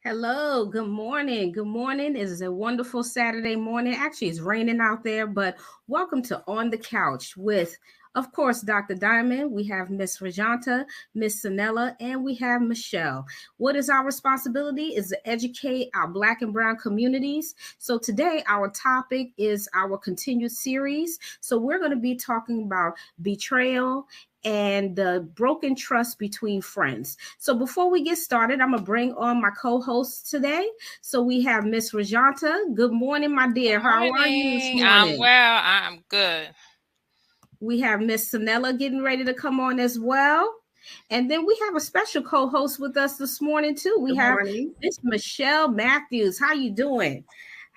Hello, good morning. Good morning. It is a wonderful Saturday morning. Actually, it's raining out there, but welcome to On the Couch with, of course, Dr. Diamond. We have Miss Rajanta, Miss Sanella, and we have Michelle. What is our responsibility is to educate our Black and Brown communities. So today, our topic is our continued series. So we're going to be talking about betrayal and the broken trust between friends. So before we get started, I'm gonna bring on my co-hosts today. So we have Miss Rajanta. Good morning, my dear. How are you this Morning. I'm morning? well. I'm good. We have Miss Sanella getting ready to come on as well. And then we have a special co-host with us this morning too. We Good have morning. Miss Michelle Matthews. How you doing?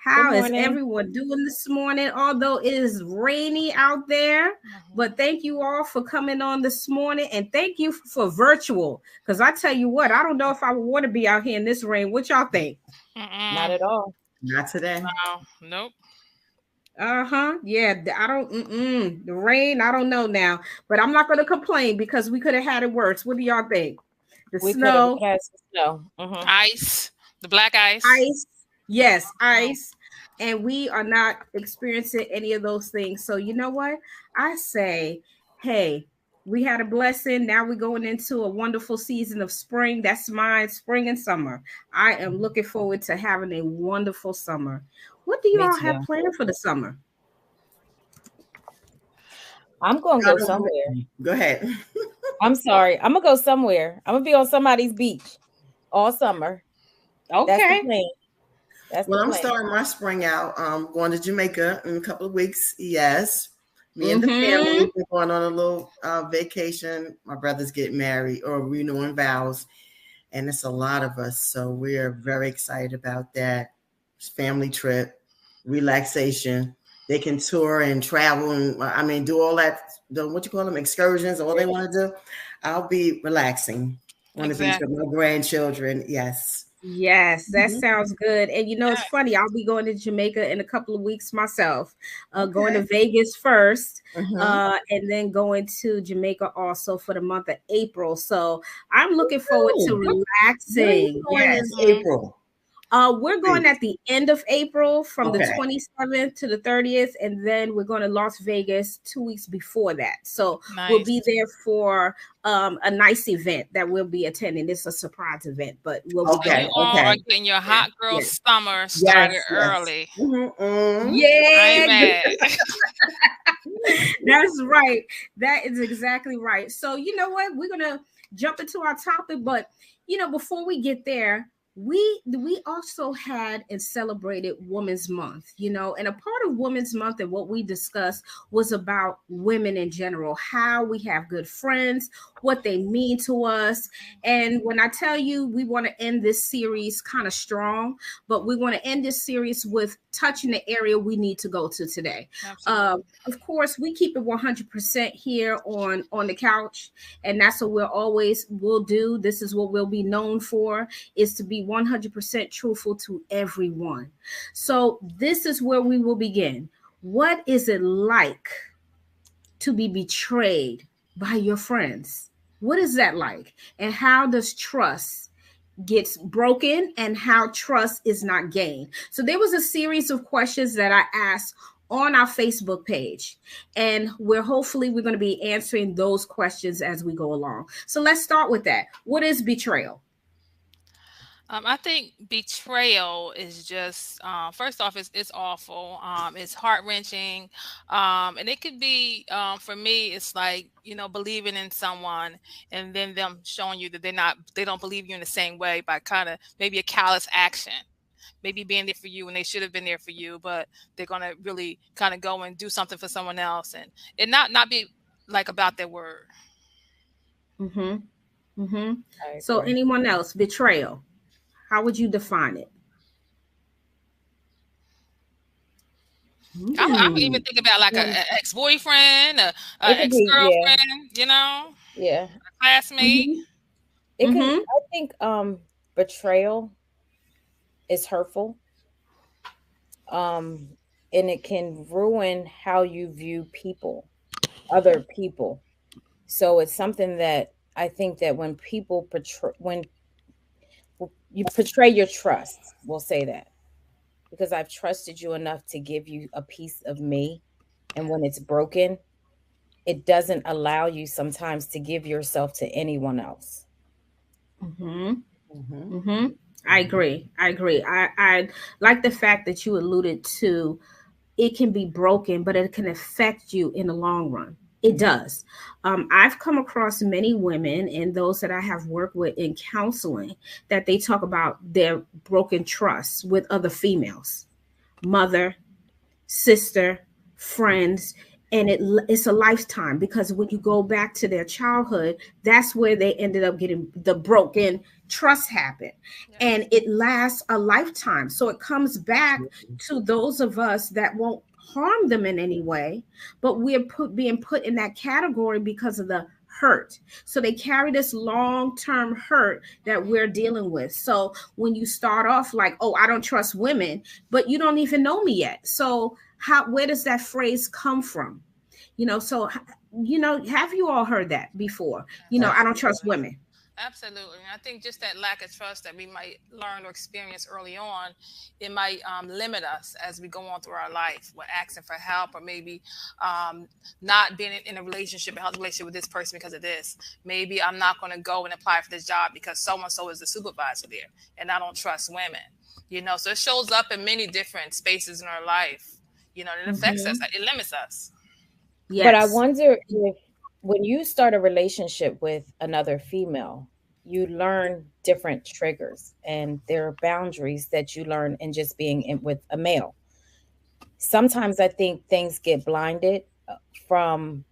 Good How is morning. everyone doing this morning? Although it is rainy out there, Mhm. but thank you all for coming on this morning, and thank you for virtual. Because I tell you what, I don't know if I would want to be out here in this rain. What y'all think? Not Mm-mm. at all. Not today. No. Nope. Uh-huh. Yeah, I don't the rain, I don't know now, but I'm not going to complain because we could have had it worse. What do y'all think? The We could have snow, had some snow. Ice. The black ice. ice, yes, ice, and we are not experiencing any of those things. So you know what? I say, hey, we had a blessing. Now we're going into a wonderful season of spring. That's mine, spring and summer. I am looking forward to having a wonderful summer. What do you Me all have too. planned for the summer? I'm gonna I go don't somewhere. know. Go ahead. I'm sorry. I'm gonna go somewhere. I'm gonna be on somebody's beach all summer. That's the Okay. plan. That's the Well, I'm plan. starting my spring out. Going to Jamaica in a couple of weeks. Yes. Me and the Mm-hmm. family, we're going on a little vacation. My brother's getting married or renewing vows, and it's a lot of us. So we're very excited about that. It's family trip, relaxation. They can tour and travel and do all that, what you call them, excursions, all they want to do. I'll be relaxing on the beach with Exactly. my grandchildren. Yes. Yes, that Mhm. sounds good. And you know, it's Yes. funny. I'll be going to Jamaica in a couple of weeks myself. Going to Okay. Vegas first, Mm-hmm. and then going to Jamaica also for the month of April. So I'm looking forward to Ooh, where are you relaxing. going in Yes. Mm-hmm. April? We're going at the end of April from the Okay. 27th to the 30th, and then we're going to Las Vegas 2 weeks before that. So we'll be Nice. there for a nice event that we'll be attending. It's a surprise event, but we'll be So you Okay. going. all are Okay. getting your Yeah, hot girl yeah, summer started Yes. Yes. early. Mm-hmm. I ain't yeah. mad. That's right. That is exactly right. So, you know what? We're going to jump into our topic, but before we get there, we also had and celebrated Women's Month, and a part of Women's Month and what we discussed was about women in general, how we have good friends, what they mean to us. And when I tell you we want to end this series kind of strong, but we want to end this series with touching the area we need to go to today. Absolutely. Of course, we keep it 100% here on the couch, and that's what we'll do. This is what we'll be known for, is to be 100% truthful to everyone. So this is where we will begin. What is it like to be betrayed by your friends? What is that like? And how does trust gets broken and how trust is not gained? So there was a series of questions that I asked on our Facebook page, and we're going to be answering those questions as we go along. So let's start with that. What is betrayal? I think betrayal is just first off, it's awful. It's heart wrenching, and it could be for me. It's like believing in someone and then them showing you that they don't believe you in the same way by kind of maybe a callous action, maybe being there for you when they should have been there for you, but they're gonna really kind of go and do something for someone else and it not be like about their word. Mm-hmm. Mm-hmm. I So agree. anyone else, betrayal, how would you define it? I would even Hmm. think about like Yeah. a ex boyfriend, a It could ex be, yeah, girlfriend, yeah. classmate. Mm-hmm. It can. Mm-hmm. I think betrayal is hurtful. Um, and it can ruin how you view people, other people. So it's something that I think that when people you betray your trust. We'll say that, because I've trusted you enough to give you a piece of me, and when it's broken, it doesn't allow you sometimes to give yourself to anyone else. Mm-hmm. Mm-hmm. Mm-hmm. I agree. I like the fact that you alluded to it can be broken, but it can affect you in the long run. It does. I've come across many women and those that I have worked with in counseling that they talk about their broken trust with other females, mother, sister, friends, and it's a lifetime, because when you go back to their childhood, that's where they ended up getting the broken trust happen. Yeah. And it lasts a lifetime. So it comes back to those of us that won't harm them in any way, but we're being put in that category because of the hurt. So they carry this long-term hurt that we're dealing with. So when you start off like, oh, I don't trust women, but you don't even know me yet. So where does that phrase come from? So, have you all heard that before? I don't trust women. Absolutely. And I think just that lack of trust that we might learn or experience early on, it might limit us as we go on through our life. We're asking for help, or maybe not being in a relationship, a healthy relationship with this person because of this. Maybe I'm not going to go and apply for this job because so-and-so is the supervisor there, and I don't trust women. So it shows up in many different spaces in our life. It affects us. It limits us. Yes. But I wonder if when you start a relationship with another female, you learn different triggers, and there are boundaries that you learn in just being with a male. Sometimes I think things get blinded from,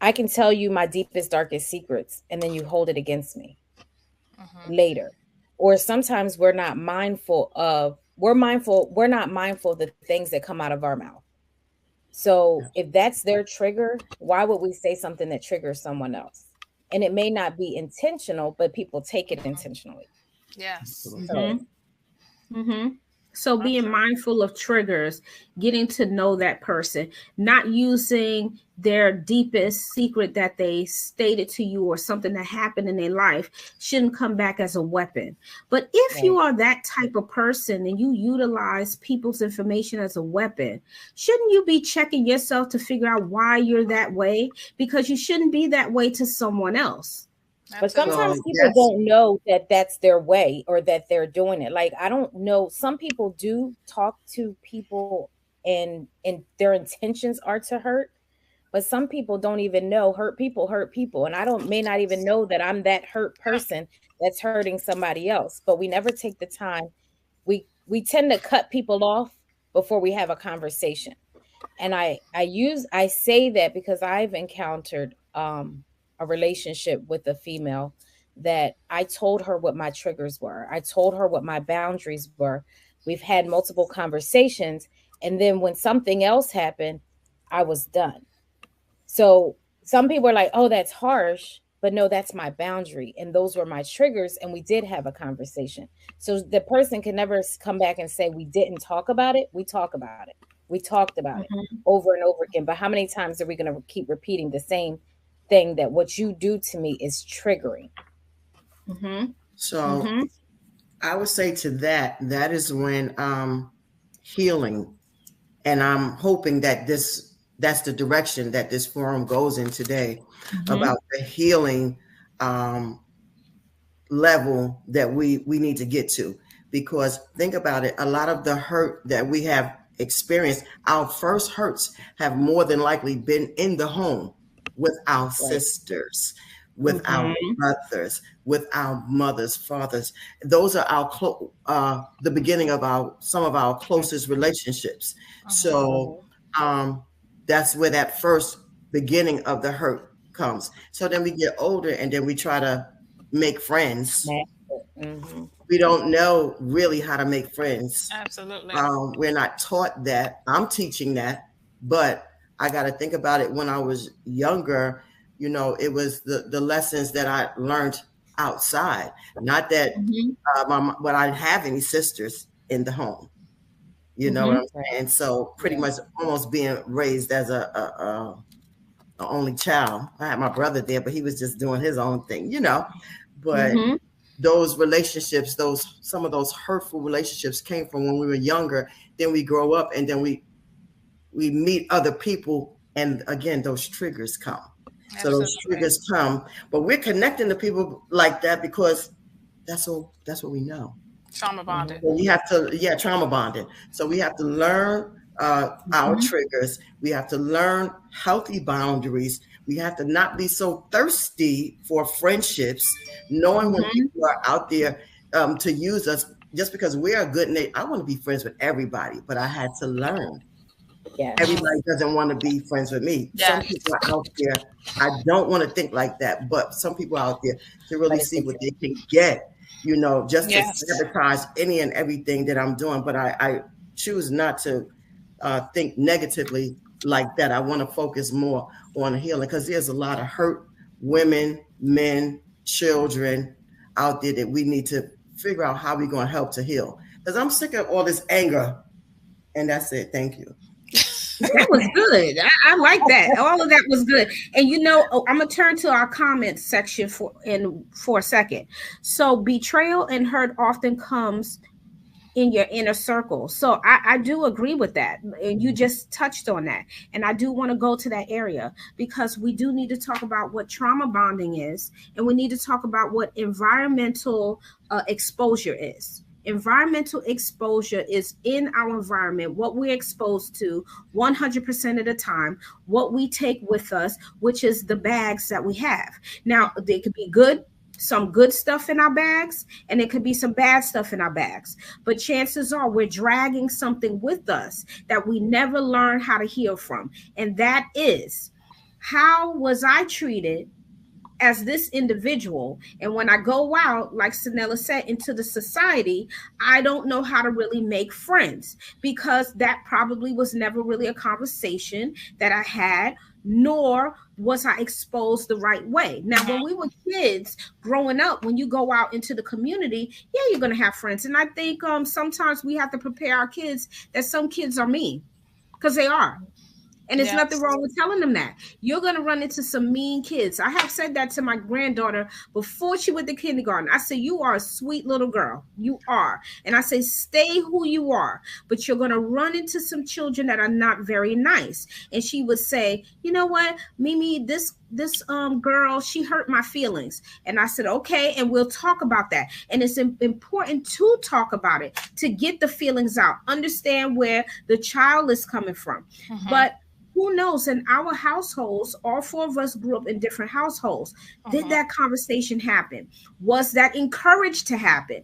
I can tell you my deepest, darkest secrets, and then you hold it against me later. Or sometimes we're not mindful of the things that come out of our mouth. So if that's their trigger, why would we say something that triggers someone else? And it may not be intentional, but people take it intentionally. Yes. So being mindful of triggers, getting to know that person, not using their deepest secret that they stated to you or something that happened in their life shouldn't come back as a weapon. But if you are that type of person and you utilize people's information as a weapon, shouldn't you be checking yourself to figure out why you're that way? Because you shouldn't be that way to someone else. But sometimes people don't know that that's their way or that they're doing it. Like, I don't know. Some people do talk to people and their intentions are to hurt, but some people don't even know hurt people. And I may not even know that I'm that hurt person that's hurting somebody else, but we never take the time. We tend to cut people off before we have a conversation. And I say that because I've encountered, a relationship with a female that I told her what my triggers were. I told her what my boundaries were. We've had multiple conversations. And then when something else happened, I was done. So some people are like, oh, that's harsh. But no, that's my boundary. And those were my triggers. And we did have a conversation. So the person can never come back and say we didn't talk about it. We talk about it. We talked about it over and over again. But how many times are we going to keep repeating the same thing, that what you do to me is triggering? So I would say to that is when healing, and I'm hoping that that's the direction that this forum goes in today, about the healing level that we need to get to. Because think about it, a lot of the hurt that we have experienced, our first hurts have more than likely been in the home, with our sisters, with our brothers, with our mothers, fathers. Those are our the beginning of some of our closest relationships. So that's where that first beginning of the hurt comes. So then we get older, and then we try to make friends. We don't know really how to make friends. Absolutely. We're not taught that. I'm teaching that, but I got to think about it. When I was younger, it was the lessons that I learned outside. Not that, but I didn't have any sisters in the home. You know what I'm saying? So pretty much almost being raised as a only child. I had my brother there, but he was just doing his own thing, But those relationships, some of those hurtful relationships came from when we were younger. Then we grow up, and then we meet other people, and again, those triggers come. Absolutely. So those triggers come, but we're connecting to people like that because that's what we know. Trauma bonded. So we have to, trauma bonded. So we have to learn our triggers. We have to learn healthy boundaries. We have to not be so thirsty for friendships, knowing when people are out there to use us just because we're a good name. I want to be friends with everybody, but I had to learn. Yeah. Everybody doesn't want to be friends with me. Yeah. Some people are out there. I don't want to think like that, but some people are out there to really see what they can get, just to sabotage any and everything that I'm doing. But I choose not to think negatively like that. I want to focus more on healing because there's a lot of hurt women, men, children out there that we need to figure out how we're going to help to heal. Because I'm sick of all this anger. And that's it. Thank you. That was good. I like that. All of that was good. And I'm gonna turn to our comments section for a second. So betrayal and hurt often comes in your inner circle. So I do agree with that. And you just touched on that. And I do want to go to that area because we do need to talk about what trauma bonding is. And we need to talk about what environmental exposure is. Environmental exposure is in our environment, what we're exposed to 100% of the time, what we take with us, which is the bags that we have. Now, they could be some good stuff in our bags, and it could be some bad stuff in our bags. But chances are we're dragging something with us that we never learn how to heal from. And that is, how was I treated as this individual? And when I go out, like Sanella said, into the society, I don't know how to really make friends because that probably was never really a conversation that I had, nor was I exposed the right way. Now, when we were kids growing up, when you go out into the community, you're going to have friends. And I think sometimes we have to prepare our kids that some kids are mean, because they are. And there's nothing wrong with telling them that. You're going to run into some mean kids. I have said that to my granddaughter before she went to kindergarten. I said, you are a sweet little girl. You are. And I say, stay who you are. But you're going to run into some children that are not very nice. And she would say, you know what, Mimi, this girl, she hurt my feelings. And I said, okay, and we'll talk about that. And it's important to talk about it, to get the feelings out, understand where the child is coming from. But who knows, in our households, all four of us grew up in different households. Did that conversation happen? Was that encouraged to happen?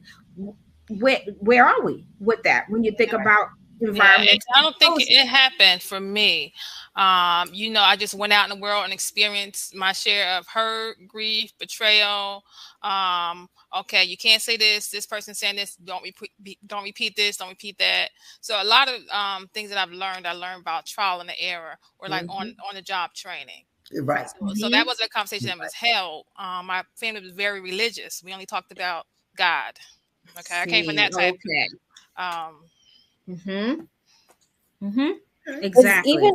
Where are we with that when you think about environment? I don't think it happened for me. I just went out in the world and experienced my share of hurt, grief, betrayal. Okay, you can't say this person saying this, don't repeat this, don't repeat that. So a lot of things that I learned about trial and error, or like on the job training. Right. So that was a conversation that was held. My family was very religious. We only talked about God. Okay, I came from that type. Exactly.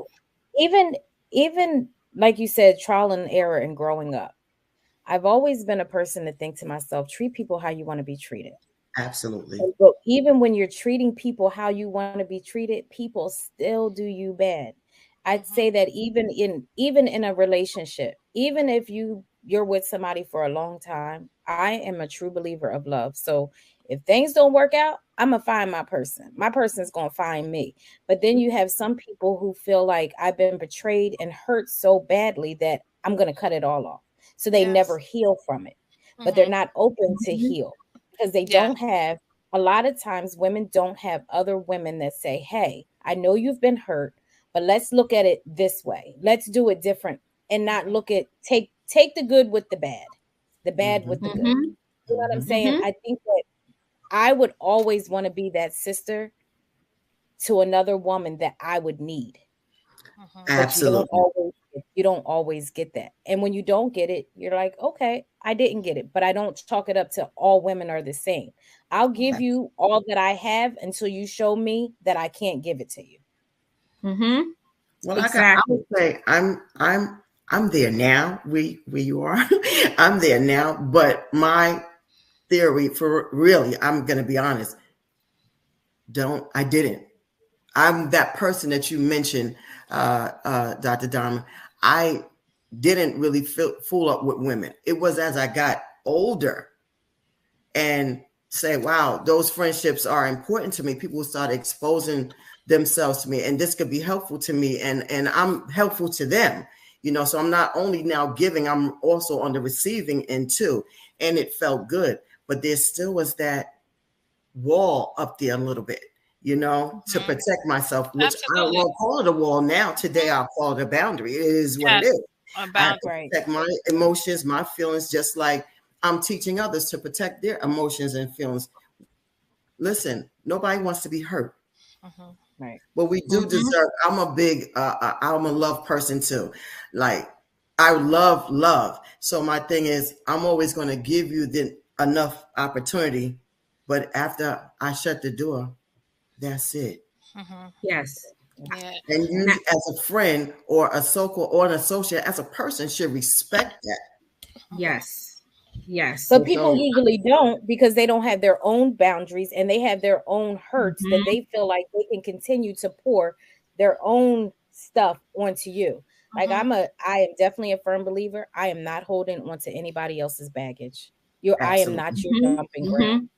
Even like you said, trial and error and growing up. I've always been a person to think to myself, treat people how you want to be treated. Absolutely. But even when you're treating people how you want to be treated, people still do you bad. I'd say that even in a relationship, even if you're with somebody for a long time, I am a true believer of love. So if things don't work out, I'm going to find my person. My person's going to find me. But then you have some people who feel like I've been betrayed and hurt so badly that I'm going to cut it all off. So they never heal from it, but they're not open to heal because they don't have, a lot of times women don't have other women that say, hey, I know you've been hurt, but let's look at it this way. Let's do it different and not look at, take the good with the bad with the good. You know what I'm saying? I think that I would always want to be that sister to another woman that I would need. Absolutely. You don't always get that. And when you don't get it, you're like, okay, I didn't get it, but I don't chalk it up to all women are the same. I'll give you all that I have until you show me that I can't give it to you. Well, I would say I'm there now. Where you are, I'm there now. But my theory for really, I'm going to be honest. I didn't. I'm that person that you mentioned, Dr. Dharma. I didn't really fool up with women. It was as I got older and say, wow, those friendships are important to me. People started exposing themselves to me, and this could be helpful to me, and I'm helpful to them. So I'm not only now giving, I'm also on the receiving end too. And it felt good, but there still was that wall up there a little bit, to protect myself, which I don't want to call it a wall now. Today, I'll call it a boundary. It is what it is. I have to protect my emotions, my feelings, just like I'm teaching others to protect their emotions and feelings. Listen, nobody wants to be hurt. Right. But we do deserve, I'm a love person too. Like, I love. So my thing is, I'm always going to give you enough opportunity, but after I shut the door, that's it. Yes. Yeah. And you as a friend or a so-called or an associate, as a person, should respect that. Yes. Yes. But people usually don't, because they don't have their own boundaries and they have their own hurts that they feel like they can continue to pour their own stuff onto you. Like I am definitely a firm believer. I am not holding onto anybody else's baggage. I am not your dumping ground.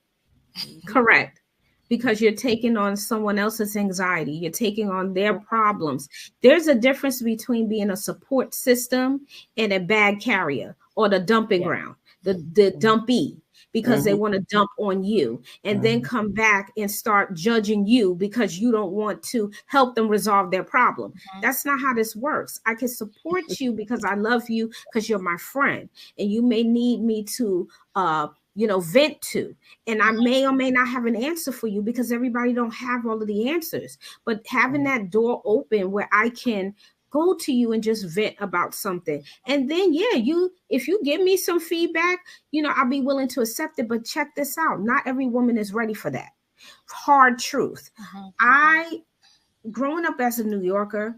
Correct. Because you're taking on someone else's anxiety. You're taking on their problems. There's a difference between being a support system and a bag carrier or the dumping ground, the dumpee, because they want to dump on you and then come back and start judging you because you don't want to help them resolve their problem. That's not how this works. I can support you because I love you, because you're my friend, and you may need me to vent to, and I may or may not have an answer for you, because everybody don't have all of the answers. But having that door open where I can go to you and just vent about something, and then if you give me some feedback, I'll be willing to accept it. But check this out: not every woman is ready for that. Hard truth. I, growing up as a New Yorker,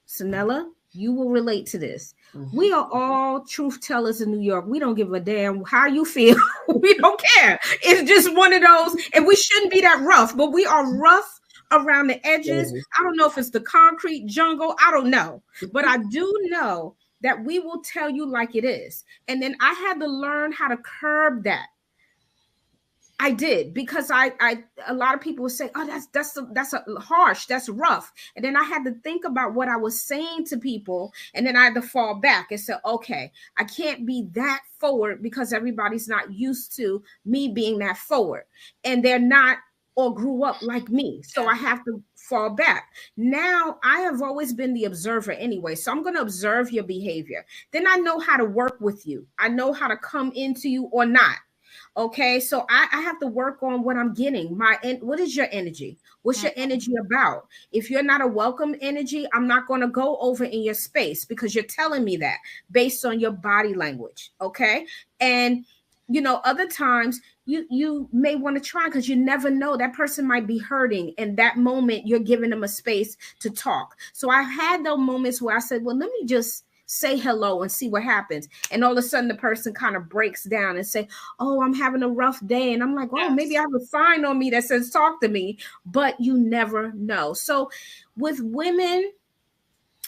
Sanella, you will relate to this. We are all truth tellers in New York. We don't give a damn how you feel. We don't care. It's just one of those, and we shouldn't be that rough, but we are rough around the edges. I don't know if it's the concrete jungle. I don't know, but I do know that we will tell you like it is. And then I had to learn how to curb that. I did, because a lot of people would say, oh, that's harsh, that's rough. And then I had to think about what I was saying to people. And then I had to fall back and say, okay, I can't be that forward because everybody's not used to me being that forward. And they're not or grew up like me. So I have to fall back. Now I have always been the observer anyway. So I'm going to observe your behavior. Then I know how to work with you. I know how to come into you or not. Okay, so I have to work on what I'm getting. What is your energy? What's your energy about? If you're not a welcome energy, I'm not going to go over in your space, because you're telling me that based on your body language. Okay, and other times you may want to try, because you never know, that person might be hurting, and that moment you're giving them a space to talk. So I had those moments where I said, well, let me just say hello and see what happens. And all of a sudden the person kind of breaks down and say, oh, I'm having a rough day. And I'm like, oh, maybe I have a sign on me that says talk to me, but you never know. So with women,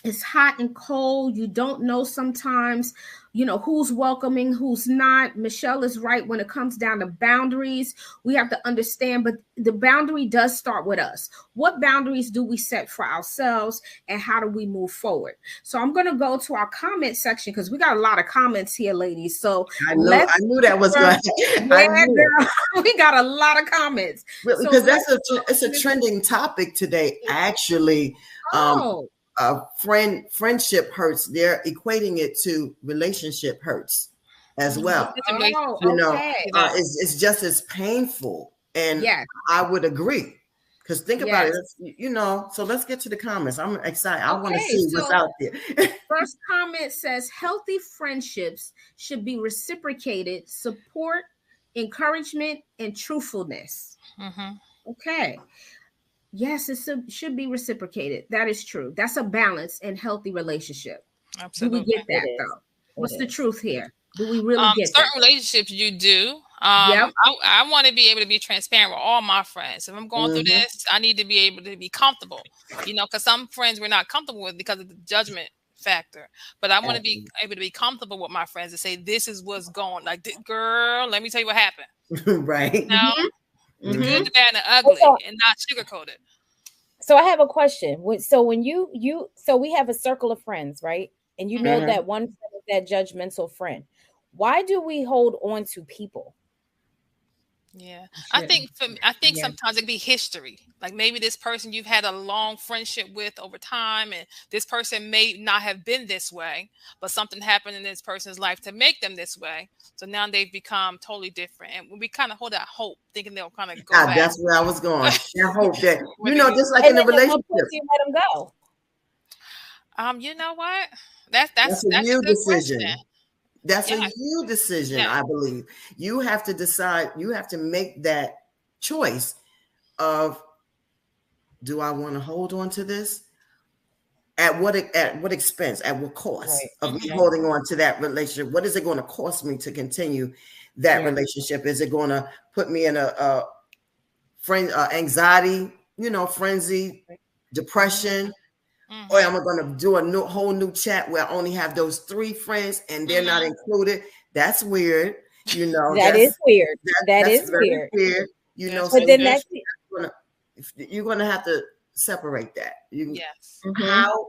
it's hot and cold. You don't know sometimes, who's welcoming, who's not. Michelle is right when it comes down to boundaries. We have to understand, but the boundary does start with us. What boundaries do we set for ourselves, and how do we move forward? So I'm going to go to our comment section, because we got a lot of comments here, ladies. So I knew that was going to we got a lot of comments. Really, because it's a trending topic today, actually. Friendship hurts. They're equating it to relationship hurts as well. It's just as painful, and I would agree, because think about it. So let's get to the comments. I'm excited. I want to see what's out there. First comment says, healthy friendships should be reciprocated, support, encouragement, and truthfulness. Okay. Yes, it should be reciprocated. That is true. That's a balanced and healthy relationship. Absolutely. Do we get that, though? What's the truth here? Do we really get certain relationships you do, I want to be able to be transparent with all my friends. If I'm going through this, I need to be able to be comfortable, because some friends we're not comfortable with because of the judgment factor. But I want to be able to be comfortable with my friends and say, this is what's going, like, girl, let me tell you what happened. Right. The good, the bad, and the ugly, and not sugarcoat it. So I have a question. So when so we have a circle of friends, right? And you know that one friend is that judgmental friend. Why do we hold on to people? Yeah, I think sometimes it can be history. Like maybe this person you've had a long friendship with over time, and this person may not have been this way, but something happened in this person's life to make them this way. So now they've become totally different, and we kind of hold that hope, thinking they'll kind of go back. That's where I was going. I hope that just like in a relationship, you let them go. You know what? That's a new decision. Question. That's a you decision, I believe. You have to decide, you have to make that choice of, do I want to hold on to this? At what expense, at what cost of me holding on to that relationship? What is it going to cost me to continue that relationship? Is it going to put me in a anxiety, frenzy, depression? Or am I going to do a whole new chat where I only have those 3 friends and they're not included? That's weird. That is weird. That is weird. But then you're going to have to separate that. How?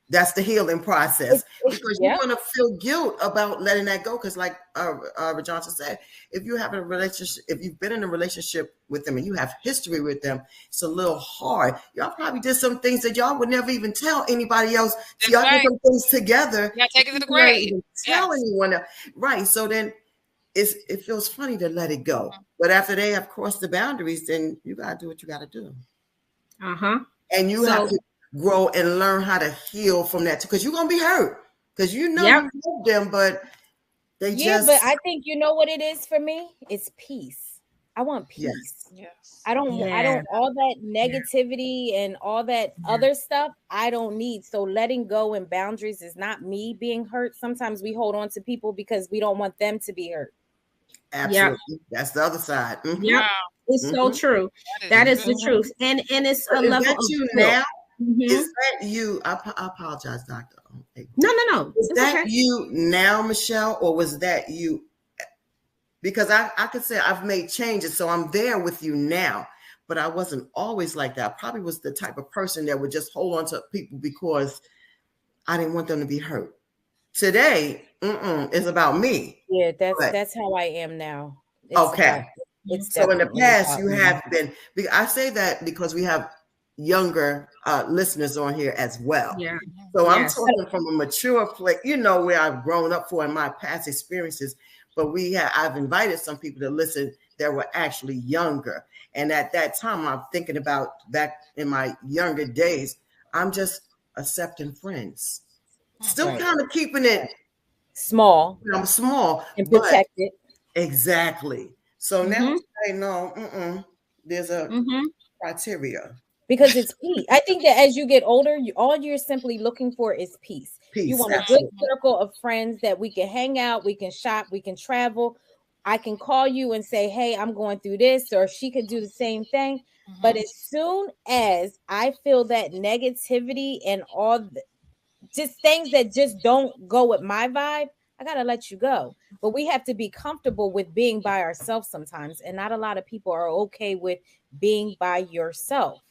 That's the healing process, because you're going to feel guilt about letting that go. Because like Johnson said, if you have a relationship, if you've been in a relationship with them and you have history with them, it's a little hard. Y'all probably did some things that y'all would never even tell anybody else. So y'all did some things together. Yeah, take it to the grave. Tell anyone else. Right. So then it feels funny to let it go. But after they have crossed the boundaries, then you got to do what you got to do. And you have to grow and learn how to heal from that, because you're gonna be hurt, because you love them, but they but I think you know what it is for me. It's peace. I want peace. Yes. I don't all that negativity and all that other stuff. I don't need. So letting go and boundaries is not me being hurt. Sometimes we hold on to people because we don't want them to be hurt. Absolutely. That's the other side. Wow. It's so true. That is the truth. And it's a level of now. Is that you? I apologize, Doctor. No. Is that you now, Michelle, or was that you? Because I could say I've made changes, so I'm there with you now. But I wasn't always like that. I probably was the type of person that would just hold on to people because I didn't want them to be hurt. Today, it's about me. Yeah, that's how I am now. So in the past, you have been. I say that because we have younger listeners on here as well. So I'm talking from a mature place, where I've grown up for in my past experiences. But I've invited some people to listen that were actually younger. And at that time, I'm thinking about back in my younger days, I'm just accepting friends. Still kind of keeping it small. I'm small. And protected. Exactly. So now I know there's a criteria. Because it's peace. I think that as you get older, all you're simply looking for is peace. You want a good circle of friends that we can hang out, we can shop, we can travel. I can call you and say, hey, I'm going through this, or she could do the same thing. But as soon as I feel that negativity and all just things that just don't go with my vibe, I got to let you go. But we have to be comfortable with being by ourselves sometimes. And not a lot of people are okay with being by yourself.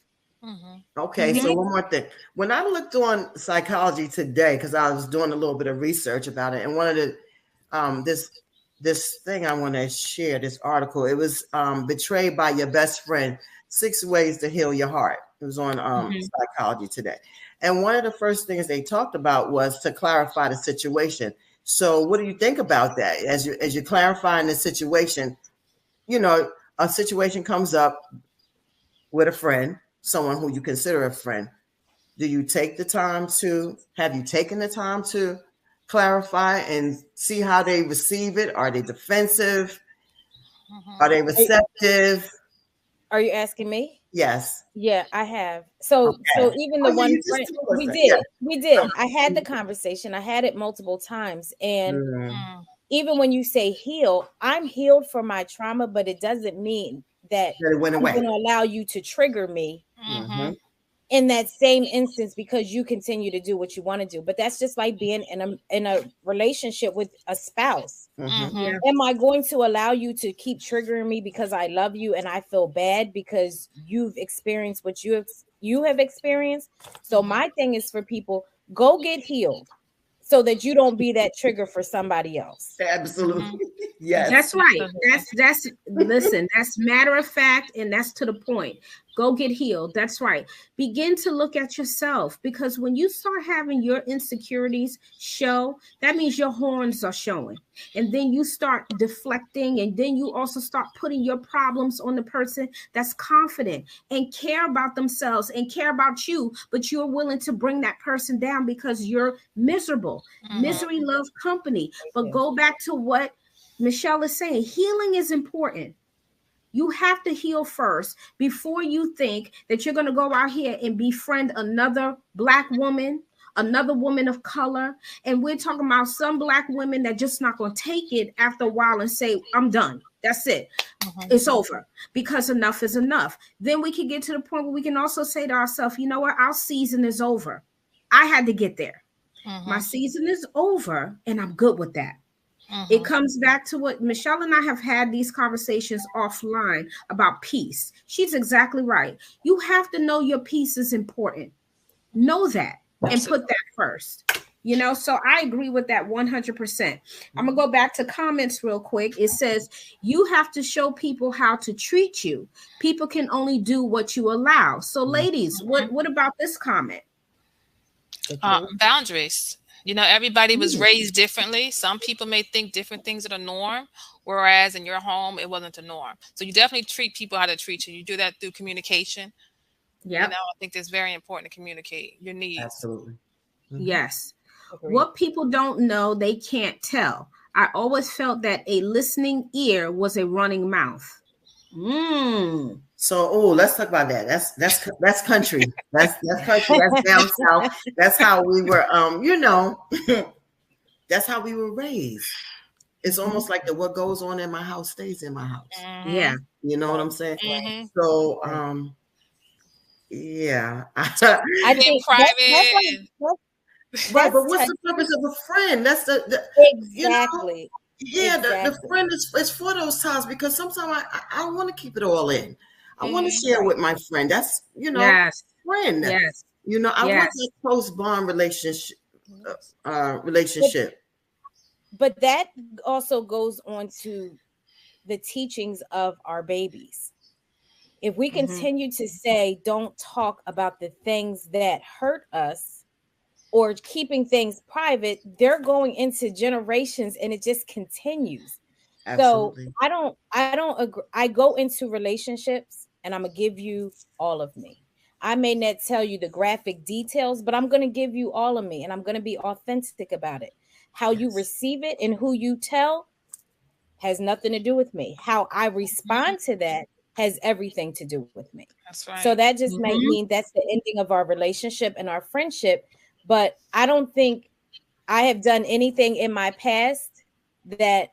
Okay, so one more thing. When I looked on Psychology Today, because I was doing a little bit of research about it, and one of the this thing I want to share, this article, it was Betrayed by Your Best Friend, 6 Ways to Heal Your Heart. It was on Psychology Today. And one of the first things they talked about was to clarify the situation. So what do you think about that? As you're clarifying the situation, a situation comes up with a friend, someone who you consider a friend. Have you taken the time to clarify and see how they receive it? Are they defensive? Are they receptive? Are you asking me? Yes. Yeah, I have. So even the one friend, we did. I had the conversation. I had it multiple times. And even when you say heal, I'm healed from my trauma, but it doesn't mean that it went away. I'm going to allow you to trigger me Mm-hmm. in that same instance because you continue to do what you want to do. But that's just like being in a relationship with a spouse. Mm-hmm. Yeah. Am I going to allow you to keep triggering me because I love you and I feel bad because you've experienced what you have experienced? So my thing is for people, go get healed so that you don't be that trigger for somebody else. Absolutely. Yes. That's right. That's listen, that's matter of fact, and that's to the point. Go get healed. That's right. Begin to look at yourself, because when you start having your insecurities show, that means your horns are showing. And then you start deflecting, and then you also start putting your problems on the person that's confident and care about themselves and care about you, but you're willing to bring that person down because you're miserable. Misery loves company. But go back to what Michelle is saying. Healing is important. You have to heal first before you think that you're going to go out here and befriend another Black woman, another woman of color. And we're talking about some Black women that just not going to take it after a while and say, I'm done. That's it. It's over, because enough is enough. Then we can get to the point where we can also say to ourselves, you know what? Our season is over. I had to get there. My season is over, and I'm good with that. It comes back to what Michelle and I have had these conversations offline about peace. She's exactly right. You have to know your peace is important. Know that and put that first. You know, so I agree with that 100%. I'm going to go back to comments real quick. It says, you have to show people how to treat you. People can only do what you allow. So ladies, what about this comment? Boundaries. You know, everybody was raised differently. Some people may think different things are the norm, whereas in your home, it wasn't the norm. So you definitely treat people how to treat you. You do that through communication. Yeah. You know, I think it's very important to communicate your needs. Absolutely. Yes. What people don't know, they can't tell. I always felt that a listening ear was a running mouth. So, let's talk about that. That's country. That's country. That's down south. That's how we were. You know, that's how we were raised. It's almost like what goes on in my house stays in my house. Yeah. You know what I'm saying? So, yeah. I think private. Right, but what's the purpose of a friend? That's the exactly. You know, the friend is for those times, because sometimes I want to keep it all in. I want to share with my friend. That's, you know, friend. Yes. You know, I want that close bond relationship. But that also goes on to the teachings of our babies. If we continue to say, don't talk about the things that hurt us, or keeping things private, they're going into generations and it just continues. Absolutely. So I don't agree. I go into relationships and I'm gonna give you all of me. I may not tell you the graphic details, but I'm gonna give you all of me, and I'm gonna be authentic about it. How you receive it and who you tell has nothing to do with me. How I respond to that has everything to do with me. That's right. So that just might mean that's the ending of our relationship and our friendship. But I don't think I have done anything in my past that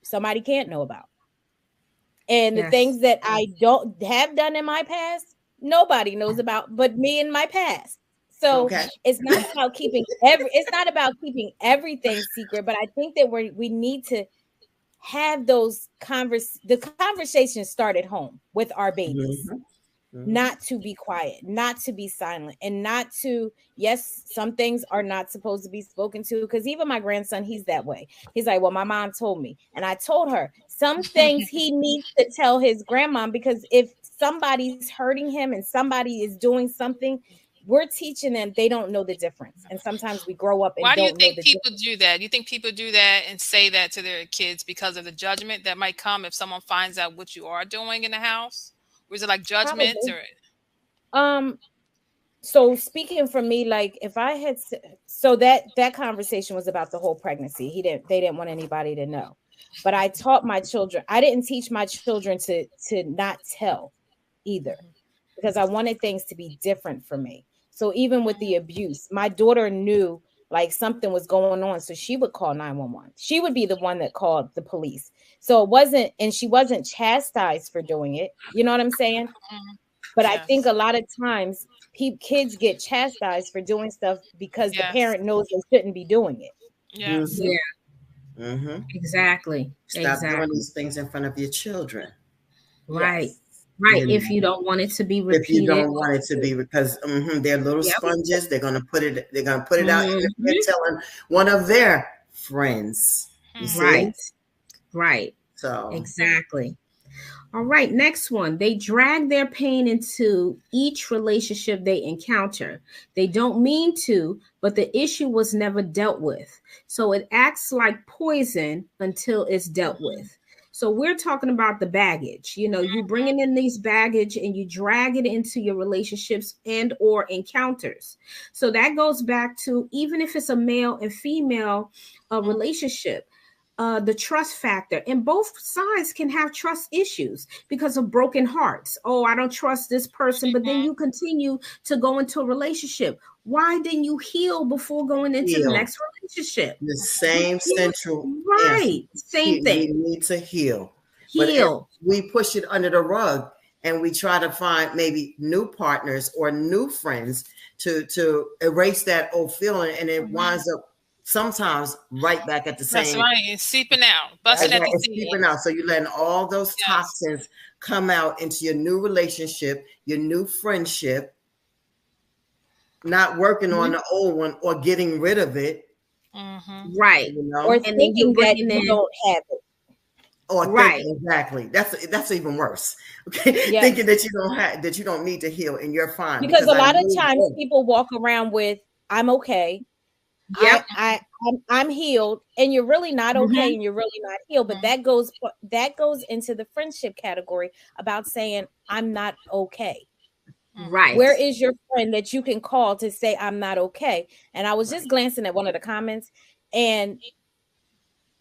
somebody can't know about. And the things that I don't have done in my past, nobody knows about but me in my past. So it's not about keeping everything secret, but I think that we need to have those the conversation start at home with our babies. Not to be quiet, not to be silent, and not to, yes, some things are not supposed to be spoken to, because even my grandson, he's that way. He's like, well, my mom told me, and I told her some things he needs to tell his grandma, because if somebody's hurting him and somebody is doing something, we're teaching them, they don't know the difference. And sometimes we grow up and Why do you don't know think the people difference. do that? Do you think people do that and say that to their kids because of the judgment that might come if someone finds out what you are doing in the house? Or is it like judgments? So speaking for me, like if I had, so that conversation was about the whole pregnancy. They didn't want anybody to know, but I taught my children. I didn't teach my children to not tell either, because I wanted things to be different for me. So even with the abuse, my daughter knew like something was going on. So she would call 911. She would be the one that called the police. So it wasn't, and she wasn't chastised for doing it. You know what I'm saying? But I think a lot of times kids get chastised for doing stuff because the parent knows they shouldn't be doing it. Yes. Yeah. Mm-hmm. Exactly. Stop doing these things in front of your children. Right. Yes. Right. If you don't want it to be repeated. If you don't want it to be, because they're little sponges, they're gonna put it out, and they're telling one of their friends. You see? Right. So exactly. All right, next one. They drag their pain into each relationship they encounter. They don't mean to, but the issue was never dealt with. So it acts like poison until it's dealt with. So we're talking about the baggage. You know, you bringing in these baggage and you drag it into your relationships and or encounters. So that goes back to, even if it's a male and female relationship, the trust factor, and both sides can have trust issues because of broken hearts. Oh, I don't trust this person, but then you continue to go into a relationship. Why didn't you heal before going into the next relationship? The same central, same thing. We need to heal. But if we push it under the rug and we try to find maybe new partners or new friends to erase that old feeling, and it winds up sometimes right back at the same. That's right. It's seeping out, busting at the seams. Seeping out. So you're letting all those toxins come out into your new relationship, your new friendship, not working on the old one or getting rid of it. Right. You know? Or thinking that you don't have it. Or exactly. That's even worse. Okay. Yes. Thinking that you don't need to heal and you're fine. Because a lot of times people walk around with, I'm okay. Yep. I'm healed, and you're really not okay, and you're really not healed. But that goes into the friendship category about saying I'm not okay. Right. Where is your friend that you can call to say I'm not okay? And I was just glancing at one of the comments, and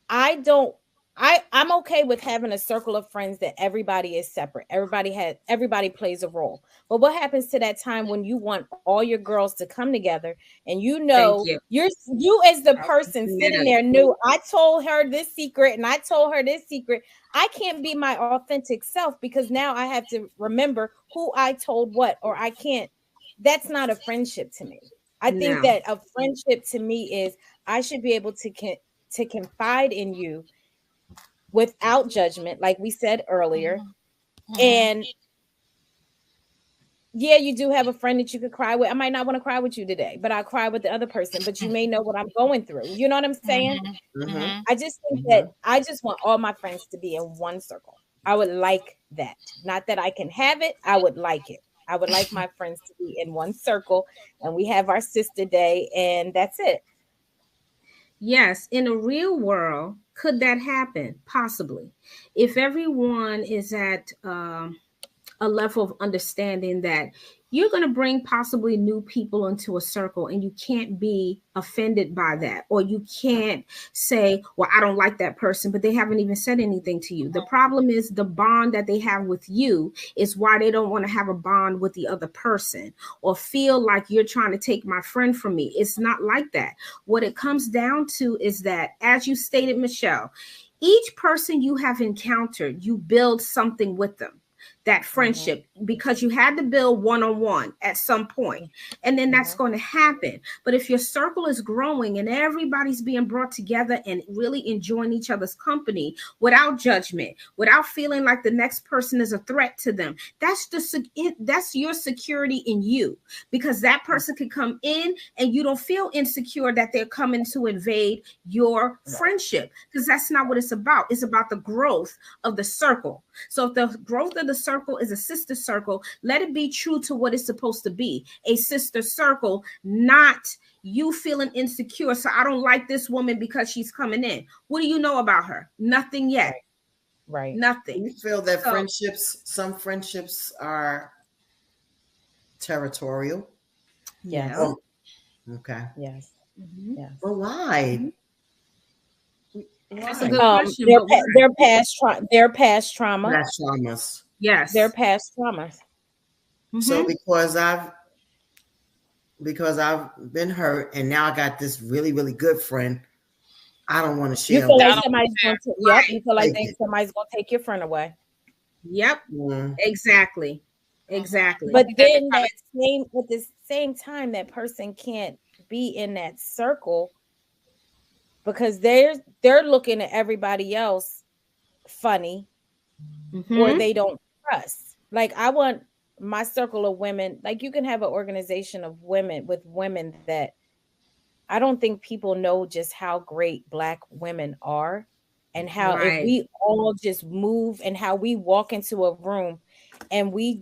I'm okay with having a circle of friends that everybody is separate. Everybody plays a role. But what happens to that time when you want all your girls to come together and you as the person sitting there knew I told her this secret and I told her this secret. I can't be my authentic self because now I have to remember who I told what, or I can't. That's not a friendship to me. I think that a friendship to me is I should be able to confide in you without judgment, like we said earlier. And you do have a friend that you could cry with. I might not want to cry with you today, but I'll cry with the other person, but you may know what I'm going through. You know what I'm saying? I just think that I just want all my friends to be in one circle. I would like that. Not that I can have it. I would like it. I would like my friends to be in one circle, and we have our sister day, and that's it. Yes, in a real world, could that happen? Possibly. If everyone is at a level of understanding that you're going to bring possibly new people into a circle and you can't be offended by that, or you can't say, well, I don't like that person, but they haven't even said anything to you. The problem is the bond that they have with you is why they don't want to have a bond with the other person or feel like you're trying to take my friend from me. It's not like that. What it comes down to is that, as you stated, Michelle, each person you have encountered, you build something with them. That friendship, because you had to build one-on-one at some point, and then that's going to happen. But if your circle is growing and everybody's being brought together and really enjoying each other's company without judgment, without feeling like the next person is a threat to them, that's your security in you, because that person could come in and you don't feel insecure that they're coming to invade your friendship, because that's not what it's about. It's about the growth of the circle. So if the growth of the circle is a sister circle, let it be true to what it's supposed to be, a sister circle, not you feeling insecure. So I don't like this woman because she's coming in. What do you know about her? Nothing yet. Right. Nothing. You feel that some friendships are territorial? Yes. Oh, okay. Yes. Yes. Well, why? That's a good question. Their past trauma. Past traumas. Yes. Their past traumas. So because because I've been hurt and now I got this really, really good friend, I don't want to share. You feel that. like somebody's going to, yep. You feel like somebody's going to take your friend away. Yep. Exactly. Exactly. But then at the same time, that person can't be in that circle because they're looking at everybody else funny, or they don't trust. Like, I want my circle of women, like, you can have an organization of women that I don't think people know just how great Black women are, and how if we all just move, and how we walk into a room and we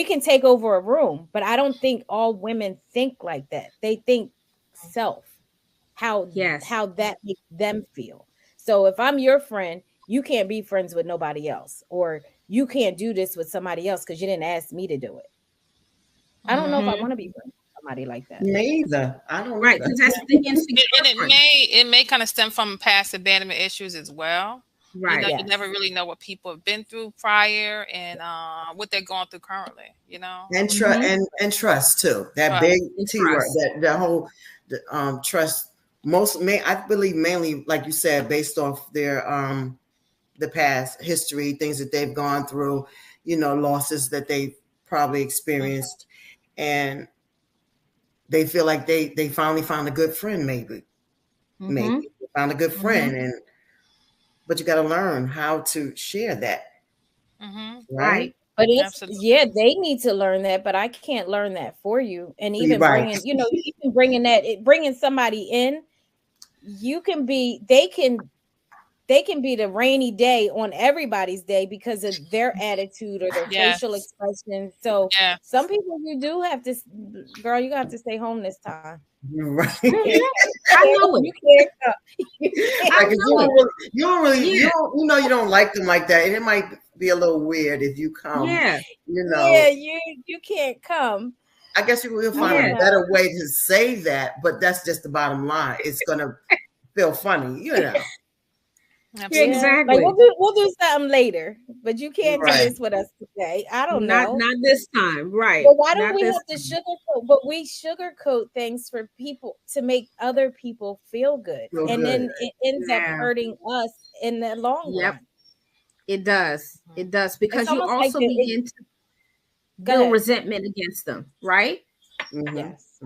can take over a room. But I don't think all women think like that. They think self, how that makes them feel. So if I'm your friend, you can't be friends with nobody else, or you can't do this with somebody else because you didn't ask me to do it. I don't know if I want to be friends with somebody like that. Me either. I don't. Right, because that's the insecure. And it may kind of stem from past abandonment issues as well. Right. You never really know what people have been through prior and what they're going through currently. And trust too. That big T word. That whole trust. I believe mainly, like you said, based off their the past history, things that they've gone through, losses that they've probably experienced, and they feel like they finally found a good friend. Maybe they found a good friend, but you got to learn how to share that, right? But they need to learn that, but I can't learn that for you. And even bringing somebody in, they can be the rainy day on everybody's day because of their attitude or their facial expression. So some people, you do have to, girl, you have to stay home this time. Right. I know it. You can't come. You don't like them like that, and it might be a little weird if you come. Yeah, you can't come. I guess you will find a better way to say that, but that's just the bottom line. It's gonna feel funny, Absolutely. Exactly. Like we'll do something later, but you can't do this with us today. I don't know. Not this time, right? But why don't we have to sugarcoat? But we sugarcoat things for people to make other people feel good, then it ends up hurting us in the long run. It does. It does, because you also begin to build resentment against them, right? Yes.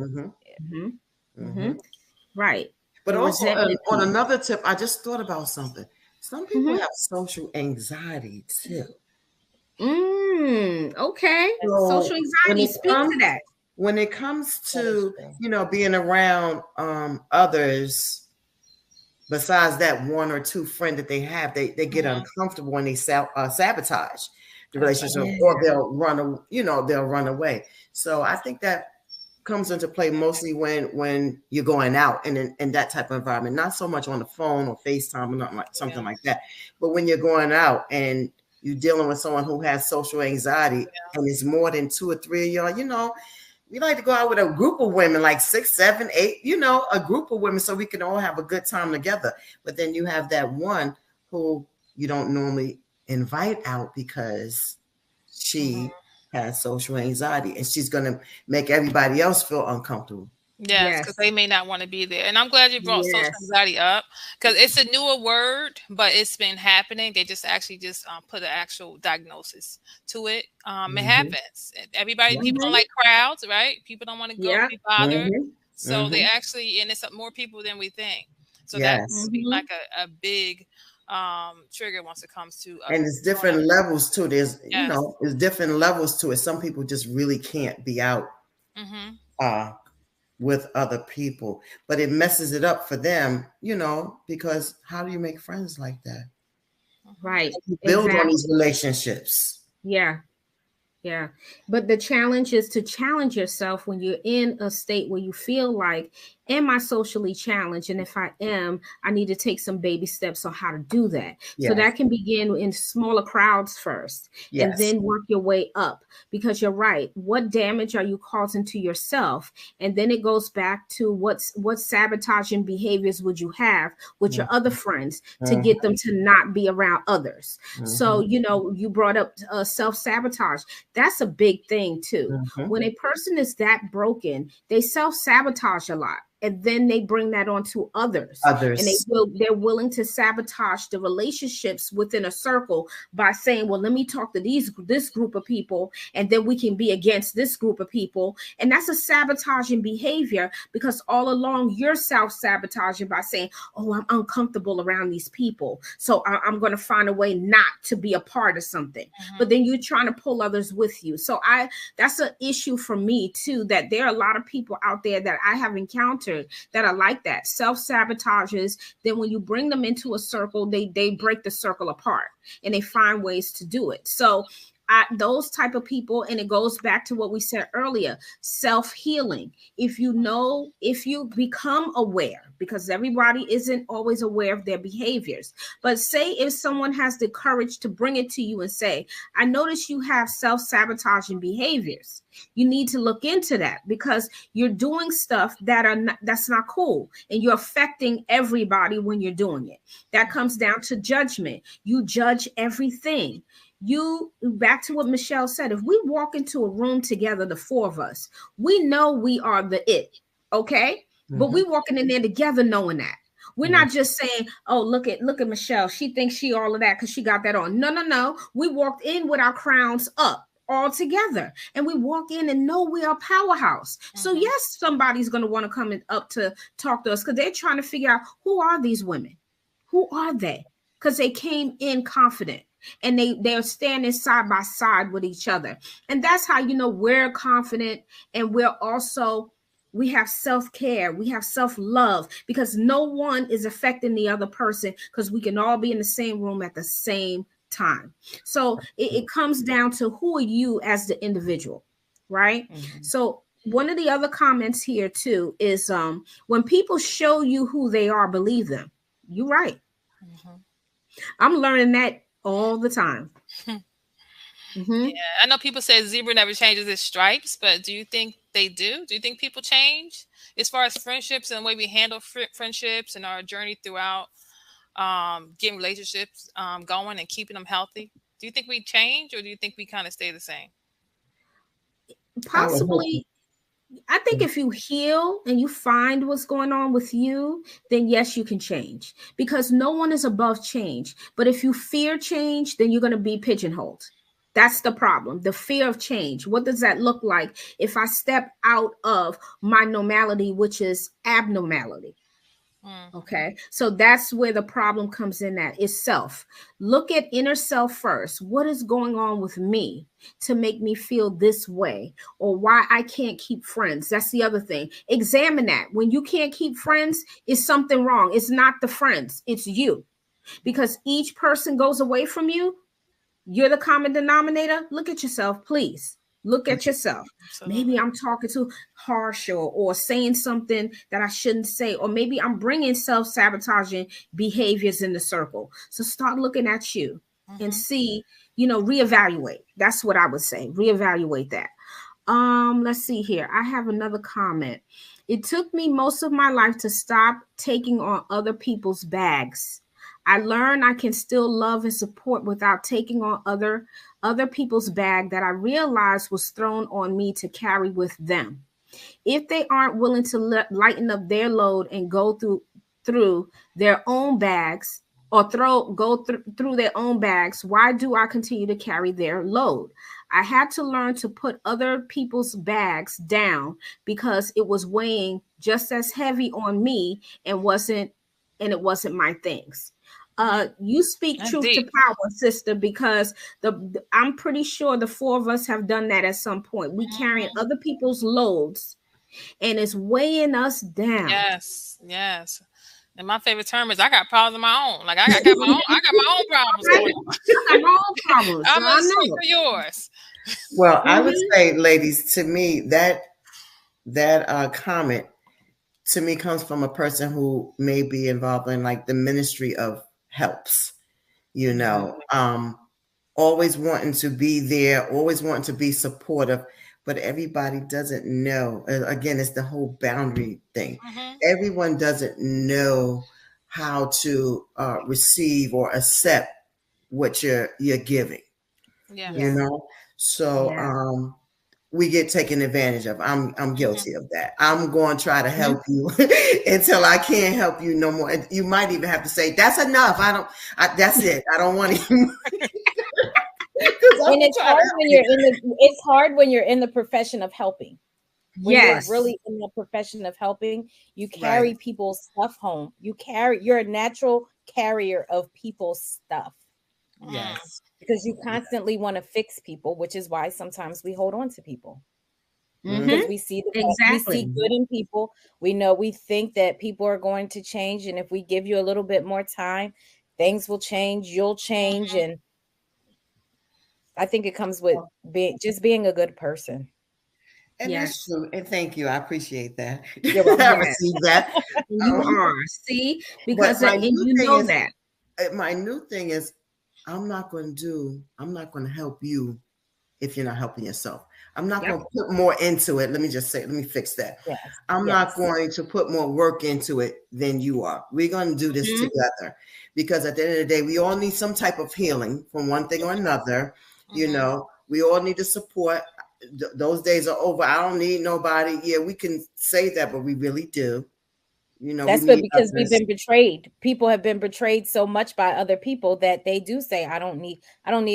Right. But also on another tip, I just thought about something. Some people have social anxiety too. Okay. So social anxiety, speak to that. When it comes to, being around others, besides that one or two friend that they have, they get uncomfortable when they sabotage the relationship, or they'll run away. So I think that comes into play mostly when you're going out and in that type of environment, not so much on the phone or FaceTime or something like that, but when you're going out and you're dealing with someone who has social anxiety and it's more than 2 or 3 of y'all, we like to go out with a group of women, like 6, 7, 8, a group of women, so we can all have a good time together. But then you have that one who you don't normally invite out because she has social anxiety, and she's going to make everybody else feel uncomfortable. Yes, because they may not want to be there. And I'm glad you brought social anxiety up, because it's a newer word, but it's been happening. They just put an actual diagnosis to it. It happens. People don't like crowds, right? People don't want to go be bothered. So they actually, and it's more people than we think. So that would be like a big trigger once it comes to and it's different levels too. There's there's different levels to it. Some people just really can't be out with other people, but it messes it up for them, because how do you make friends like that? Right. You build on these relationships. But the challenge is to challenge yourself when you're in a state where you feel like Am I socially challenged? And if I am, I need to take some baby steps on how to do that. Yes. So that can begin in smaller crowds first, Yes. and then work your way up, because you're right. What damage are you causing to yourself? And then it goes back to what sabotaging behaviors would you have with your other friends to get them to not be around others. So, you brought up self-sabotage. That's a big thing too. When a person is that broken, they self-sabotage a lot. And then they bring that on to others. And they're willing to sabotage the relationships within a circle by saying, well, let me talk to this group of people, and then we can be against this group of people. And that's a sabotaging behavior, because all along you're self-sabotaging by saying, oh, I'm uncomfortable around these people, so I'm going to find a way not to be a part of something. But then you're trying to pull others with you. So that's an issue for me too, that there are a lot of people out there that I have encountered that are like that, self-sabotages. Then when you bring them into a circle, they break the circle apart, and they find ways to do it. So those type of people, and it goes back to what we said earlier, self-healing. If you become aware, because everybody isn't always aware of their behaviors, but say if someone has the courage to bring it to you and say, I notice you have self-sabotaging behaviors. You need to look into that, because you're doing stuff that's not cool, and you're affecting everybody when you're doing it. That comes down to judgment. You judge everything. Back to what Michelle said, if we walk into a room together, the four of us, we know we are the it, okay? But we walking in there together knowing that. We're not just saying, oh, look at Michelle, she thinks she all of that because she got that on. No. We walked in with our crowns up all together, and we walk in and know we are a powerhouse. So yes, somebody's going to want to come up to talk to us, because they're trying to figure out, who are these women? Who are they? Because they came in confident, and they're standing side by side with each other. And that's how we're confident, and we have self-care, we have self-love, because no one is affecting the other person, because we can all be in the same room at the same time. So it comes down to, who are you as the individual, right? So one of the other comments here too is, when people show you who they are, believe them. You're right. I'm learning that all the time. Yeah, I know people say zebra never changes its stripes, but do you think they do? Do you think people change as far as friendships and the way we handle friendships and our journey throughout getting relationships going and keeping them healthy? Do you think we change, or do you think we kind of stay the same? Possibly. I think if you heal and you find what's going on with you, then yes, you can change, because no one is above change. But if you fear change, then you're going to be pigeonholed. That's the problem. The fear of change. What does that look like if I step out of my normality, which is abnormality? Okay. So that's where the problem comes in at, is self. Look at inner self first. What is going on with me to make me feel this way, or why I can't keep friends? That's the other thing. Examine that. When you can't keep friends, is something wrong. It's not the friends, it's you, because each person goes away from you. You're the common denominator. Look at yourself, please. Look at yourself. Absolutely. Maybe I'm talking too harsh, or saying something that I shouldn't say, or maybe I'm bringing self-sabotaging behaviors in the circle. So start looking at you and see, reevaluate. That's what I would say. Reevaluate that. Let's see here. I have another comment. It took me most of my life to stop taking on other people's bags. I learned I can still love and support without taking on other people's bag that I realized was thrown on me to carry with them. If they aren't willing to lighten up their load and go through their own bags, or go through their own bags, why do I continue to carry their load? I had to learn to put other people's bags down, because it was weighing just as heavy on me, and it wasn't my things. You speak truth to power, sister, because I'm pretty sure the four of us have done that at some point. We carrying other people's loads, and it's weighing us down. Yes. And my favorite term is, I got problems of my own. Like I got my own problems. Right? I got my own problems. I'm gonna speak for yours. Well, I would say, ladies, to me, that comment to me comes from a person who may be involved in like the ministry of helps, you know, always wanting to be there, always wanting to be supportive, but everybody doesn't know. Again, it's the whole boundary thing. Everyone doesn't know how to receive or accept what you're giving. You know, so we get taken advantage of. I'm guilty of that. I'm going to try to help you until I can't help you no more. And you might even have to say, "That's enough. That's it. I don't want to." And it's hard when you're it's hard when you're in the profession of helping. When you're really in the profession of helping, you carry people's stuff home. You're a natural carrier of people's stuff. Yes. Because you constantly want to fix people, which is why sometimes we hold on to people. Because we see we see good in people. We think that people are going to change, and if we give you a little bit more time, things will change. You'll change, and I think it comes with being a good person. And that's true. And thank you. I appreciate that. You're welcome. I received that. You are. See, because you know that. My new thing is, I'm not going to help you if you're not helping yourself. I'm not going to put more into it. Let me fix that. Yes. I'm not going to put more work into it than you are. We're going to do this together, because at the end of the day, we all need some type of healing from one thing or another. You know, we all need the support. Those days are over. I don't need nobody. Yeah, we can say that, but we really do. You know, that's good, because we've been betrayed. People have been betrayed so much by other people that they do say, I don't need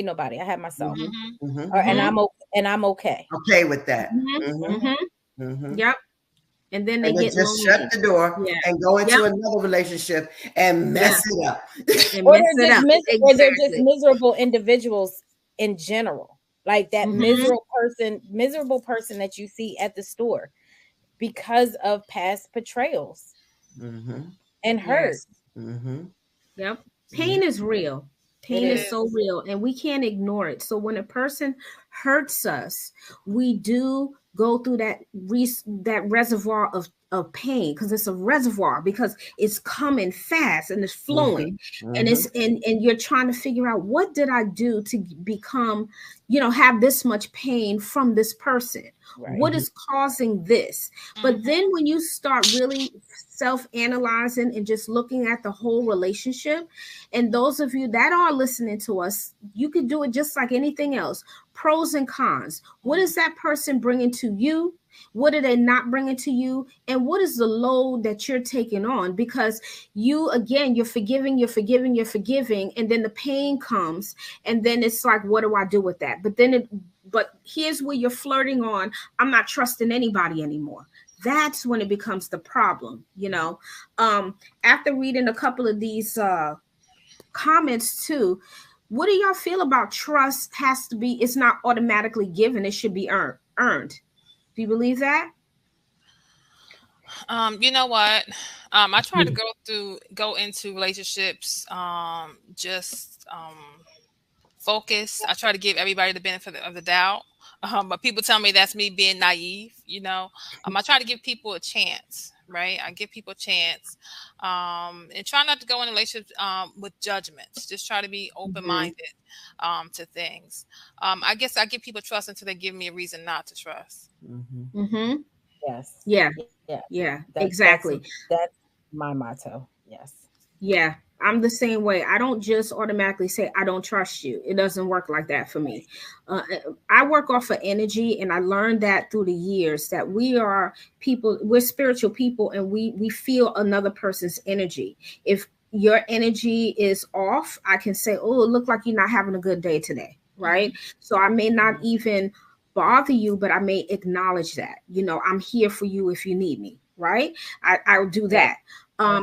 nobody. I have myself. And I'm okay. Okay with that. Yep. And then they get just lonely. Shut the door and go into another relationship and mess it up. Or they're just miserable individuals in general. Like that miserable person that you see at the store because of past betrayals. And hurt. Yep. Pain is real. Pain is so real, and we can't ignore it. So when a person hurts us, we do go through that reservoir of pain, because it's a reservoir, because it's coming fast and it's flowing, and it's and you're trying to figure out, what did I do to become, have this much pain from this person? What is causing this? But then when you start really self-analyzing and just looking at the whole relationship, and those of you that are listening to us, you could do it just like anything else. Pros and cons. What is that person bringing to you? What are they not bringing to you? And what is the load that you're taking on? Because you're forgiving, and then the pain comes, and then it's like, what do I do with that? But here's where you're flirting on, I'm not trusting anybody anymore. That's when it becomes the problem, After reading a couple of these comments too, what do y'all feel about trust? It's not automatically given, it should be earned. Do you believe that? You know what? I try to go into relationships, focus. I try to give everybody the benefit of the doubt. But people tell me that's me being naive, I try to give people a chance, right? I give people a chance, and try not to go in relationships with judgments. Just try to be open-minded to things. I guess I give people trust until they give me a reason not to trust. Yes. Yeah. Exactly. That's my motto. Yes. Yeah. I'm the same way. I don't just automatically say, I don't trust you. It doesn't work like that for me. I work off of energy, and I learned that through the years, that we are people, we're spiritual people, and we feel another person's energy. If your energy is off, I can say, oh, it looked like you're not having a good day today, right? So I may not even bother you, but I may acknowledge that, I'm here for you if you need me, right? I'll do that.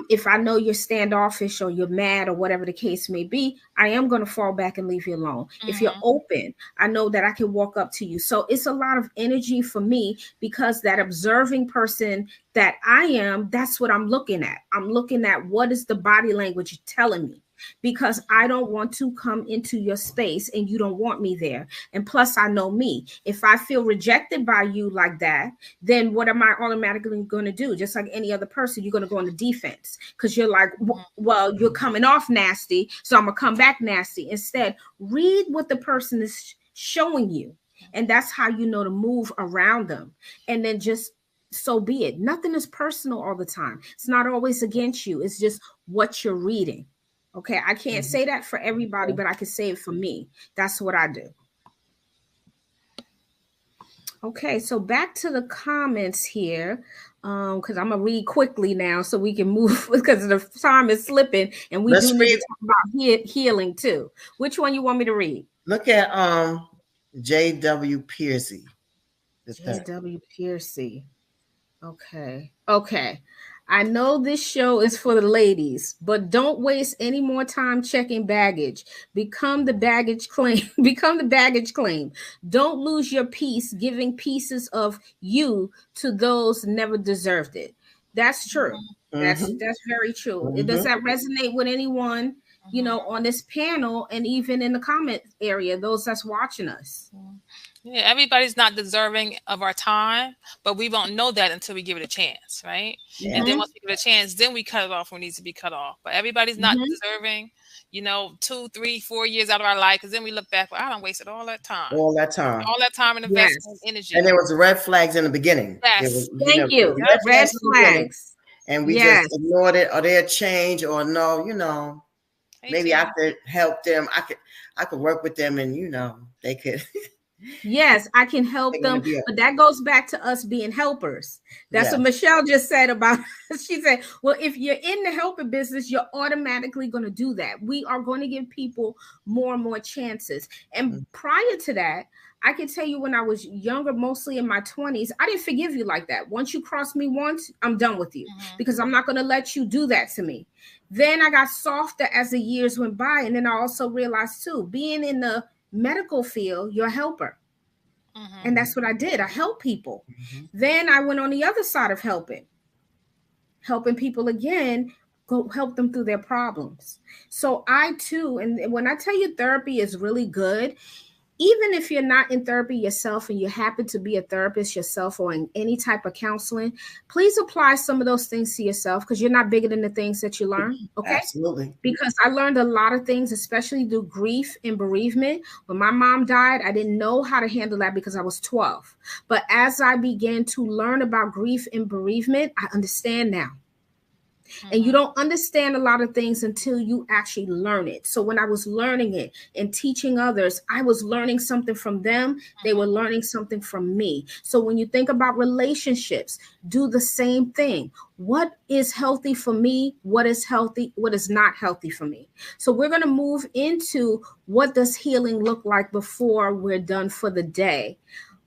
If I know you're standoffish or you're mad or whatever the case may be, I am going to fall back and leave you alone. If you're open, I know that I can walk up to you. So it's a lot of energy for me, because that observing person that I am, that's what I'm looking at. I'm looking at, what is the body language telling me? because I don't want to come into your space and you don't want me there. And plus, I know me. If I feel rejected by you like that, then what am I automatically going to do? Just like any other person, you're going to go on the defense because you're like, well, you're coming off nasty, so I'm going to come back nasty. Instead, read what the person is showing you. And that's how you know to move around them. And then just so be it. Nothing is personal all the time. It's not always against you. It's just what you're reading. Okay. I can't say that for everybody, but I can say it for me. That's what I do. Okay. So back to the comments here. Because I'm going to read quickly now so we can move because the time is slipping and we do need to talk about healing too. Which one you want me to read? Look at J.W. Piercy. J.W. Piercy. Okay. I know this show is for the ladies, but don't waste any more time checking baggage. Become the baggage claim. Don't lose your peace giving pieces of you to those never deserved it. That's true. That's very true. Does that resonate with anyone, you know, on this panel and even in the comment area, those that's watching us? Yeah, everybody's not deserving of our time, but we won't know that until we give it a chance, right? And then once we give it a chance, then we cut it off when it needs to be cut off. But everybody's not deserving, you know, 2, 3, 4 years out of our life, because then we look back, well, I done wasted all that time. All that time and investment energy. And there was red flags in the beginning. Yes. Thank you. Red flags. And we just ignored it, or they'll change, or no, you know, maybe I could help them. I could work with them, and you know, they could. Yes, I can help them, but that goes back to us being helpers. That's what Michelle just said about. She said, "Well, if you're in the helping business, you're automatically going to do that. We are going to give people more and more chances." And prior to that, I can tell you when I was younger, mostly in my 20s, I didn't forgive you like that. Once you cross me once, I'm done with you because I'm not going to let you do that to me. Then I got softer as the years went by, and then I also realized too, being in the medical field, you're a helper. And that's what I did. I help people. Then I went on the other side of helping people again, go help them through their problems. So I too, and when I tell you therapy is really good, even if you're not in therapy yourself and you happen to be a therapist yourself or in any type of counseling, please apply some of those things to yourself because you're not bigger than the things that you learn. Okay. Absolutely. Because I learned a lot of things, especially through grief and bereavement. When my mom died, I didn't know how to handle that because I was 12. But as I began to learn about grief and bereavement, I understand now. And you don't understand a lot of things until you actually learn it. So when I was learning it and teaching others, I was learning something from them. They were learning something from me. So when you think about relationships, do the same thing. What is healthy for me? What is healthy? What is not healthy for me? So we're going to move into what does healing look like before we're done for the day.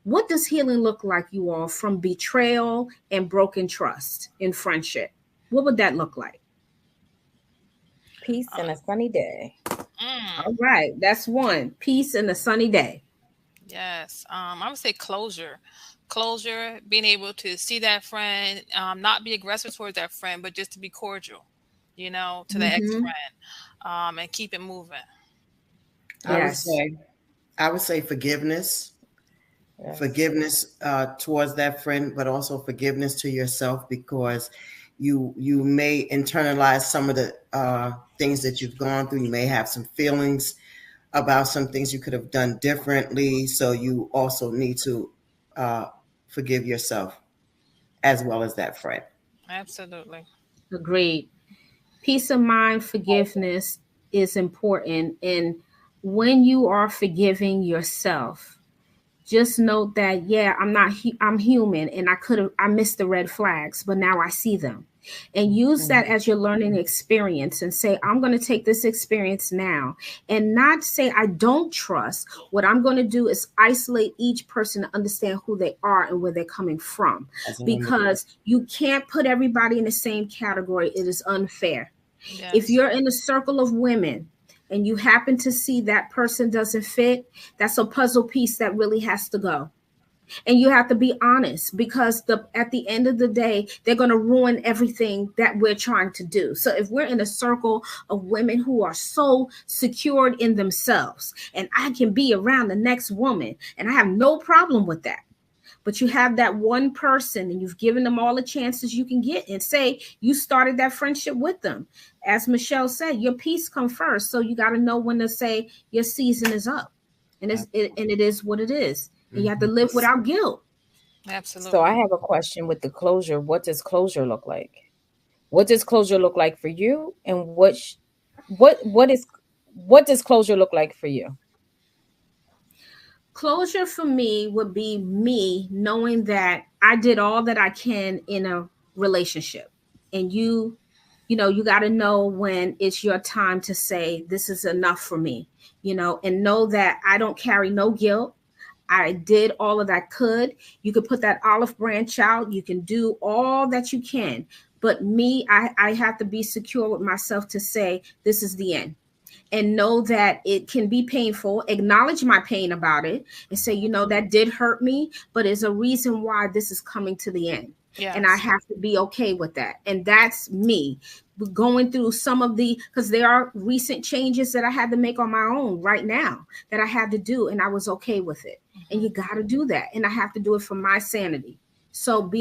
What does healing look like, you all, from betrayal and broken trust in friendship? What would that look like? Peace and a sunny day. All right. That's one. Peace and a sunny day. Yes. I would say closure. Closure, being able to see that friend, not be aggressive towards that friend, but just to be cordial, you know, to the ex-friend, and keep it moving. Yes. I would say forgiveness. Yes. Forgiveness towards that friend, but also forgiveness to yourself, because you may internalize some of the things that you've gone through. You may have some feelings about some things you could have done differently. So you also need to forgive yourself as well as that friend. Absolutely. Agreed. Peace of mind, forgiveness is important. And when you are forgiving yourself, just note that, I'm human and I missed the red flags, but now I see them. And use that as your learning experience and say, I'm going to take this experience now and not say I don't trust. What I'm going to do is isolate each person to understand who they are and where they're coming from, because you can't put everybody in the same category. It is unfair. Yes. If you're in a circle of women and you happen to see that person doesn't fit, that's a puzzle piece that really has to go. And you have to be honest, because at the end of the day, they're going to ruin everything that we're trying to do. So if we're in a circle of women who are so secured in themselves, and I can be around the next woman and I have no problem with that, but you have that one person and you've given them all the chances you can get, and say you started that friendship with them. As Michelle said, your peace comes first. So you got to know when to say your season is up, and it is what it is. And you have to live without guilt. Absolutely. So I have a question with the closure. What does closure look like? What does closure look like for you? And what does closure look like for you? Closure for me would be me knowing that I did all that I can in a relationship. And you got to know when it's your time to say, this is enough for me, and know that I don't carry no guilt. I did all of that I could. You could put that olive branch out. You can do all that you can. But me, I have to be secure with myself to say, this is the end. And know that it can be painful. Acknowledge my pain about it and say, that did hurt me, but there's a reason why this is coming to the end. Yes. And I have to be okay with that. And that's me going through some of because there are recent changes that I had to make on my own right now that I had to do. And I was okay with it. And you got to do that. And I have to do it for my sanity. So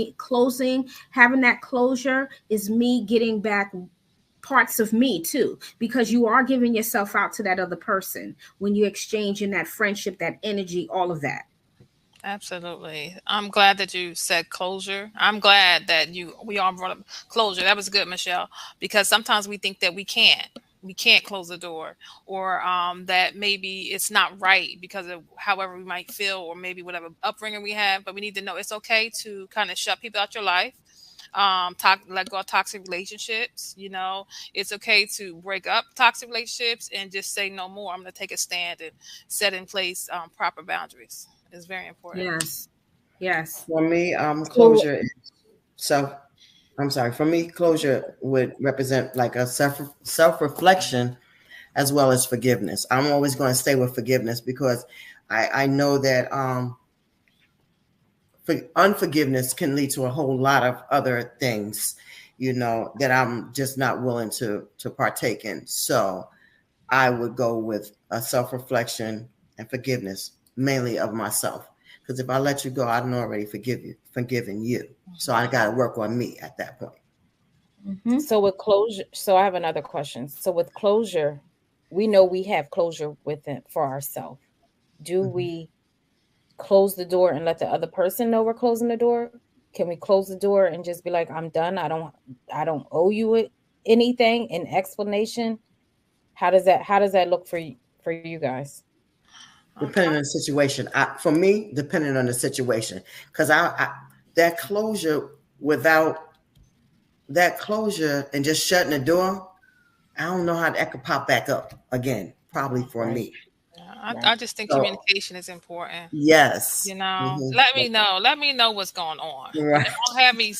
having that closure is me getting back parts of me too, because you are giving yourself out to that other person when you exchange in that friendship, that energy, all of that. Absolutely. I'm glad that you said closure. I'm glad that we all brought up closure. That was good, Michelle, because sometimes we think that we can't close the door, or that maybe it's not right because of however we might feel, or maybe whatever upbringing we have. But we need to know it's okay to kind of shut people out your life. Let go of toxic relationships. It's okay to break up toxic relationships and just say no more. I'm going to take a stand and set in place proper boundaries. It's very important. Yes. For me, closure. For me, closure would represent like a self-reflection as well as forgiveness. I'm always going to stay with forgiveness, because I know that unforgiveness can lead to a whole lot of other things, that I'm just not willing to partake in. So I would go with a self-reflection and forgiveness, mainly of myself. Because if I let you go, I've already forgiven you. So I got to work on me at that point. Mm-hmm. So with closure, I have another question. So with closure, we know we have closure with it for ourselves. Do we close the door and let the other person know we're closing the door? Can we close the door and just be like, I'm done. I don't owe you anything, an explanation? How does that look for you guys? Depending on the situation. For me, depending on the situation, because that closure, without that closure and just shutting the door, I don't know how that could pop back up again, probably for me. I just think communication is important. Yes. Let me know what's going on. Right. Don't have me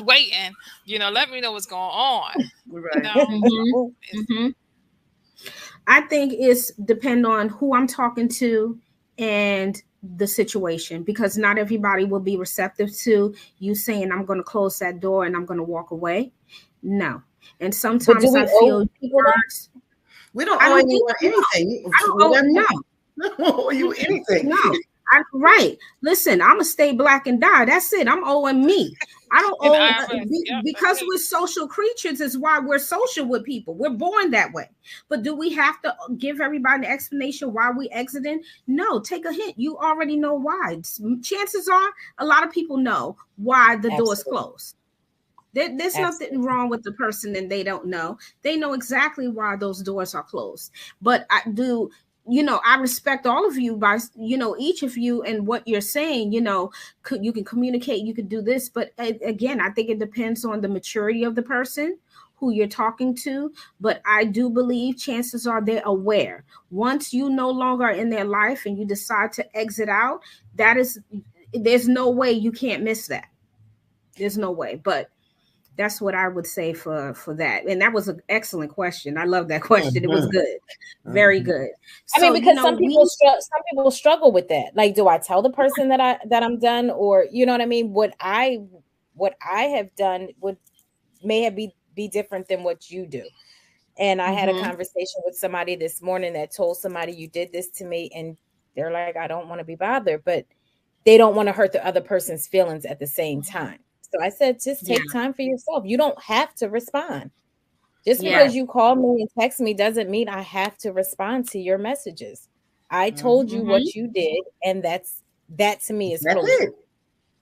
waiting. Let me know what's going on. Right. I think it's depend on who I'm talking to and the situation, because not everybody will be receptive to you saying, I'm going to close that door and I'm going to walk away. No. And sometimes I feel we don't owe anyone anything. I don't owe you anything. No. Right. Listen, I'm gonna stay black and die. That's it. I'm owing me. I don't owe because we're social creatures. Is why we're social with people. We're born that way. But do we have to give everybody an explanation why we exiting? No. Take a hint. You already know why. Chances are a lot of people know why the door is closed. There's nothing wrong with the person and they don't know. They know exactly why those doors are closed. But I do. I respect all of you by, each of you and what you're saying, you can communicate, you could do this. But again, I think it depends on the maturity of the person who you're talking to. But I do believe chances are they're aware. Once you no longer are in their life and you decide to exit out, there's no way you can't miss that. There's no way. But That's what I would say for that. And that was an excellent question. I love that question. It was good. Very good. I mean, because some people struggle with that. Like, do I tell the person that I'm done, or you know what I mean? What I have done may be different than what you do. And I had a conversation with somebody this morning that told somebody, you did this to me, and they're like, I don't want to be bothered, but they don't want to hurt the other person's feelings at the same time. So I said, just take time for yourself. You don't have to respond. Just because you call me and text me doesn't mean I have to respond to your messages. I told you what you did, and that to me is closure.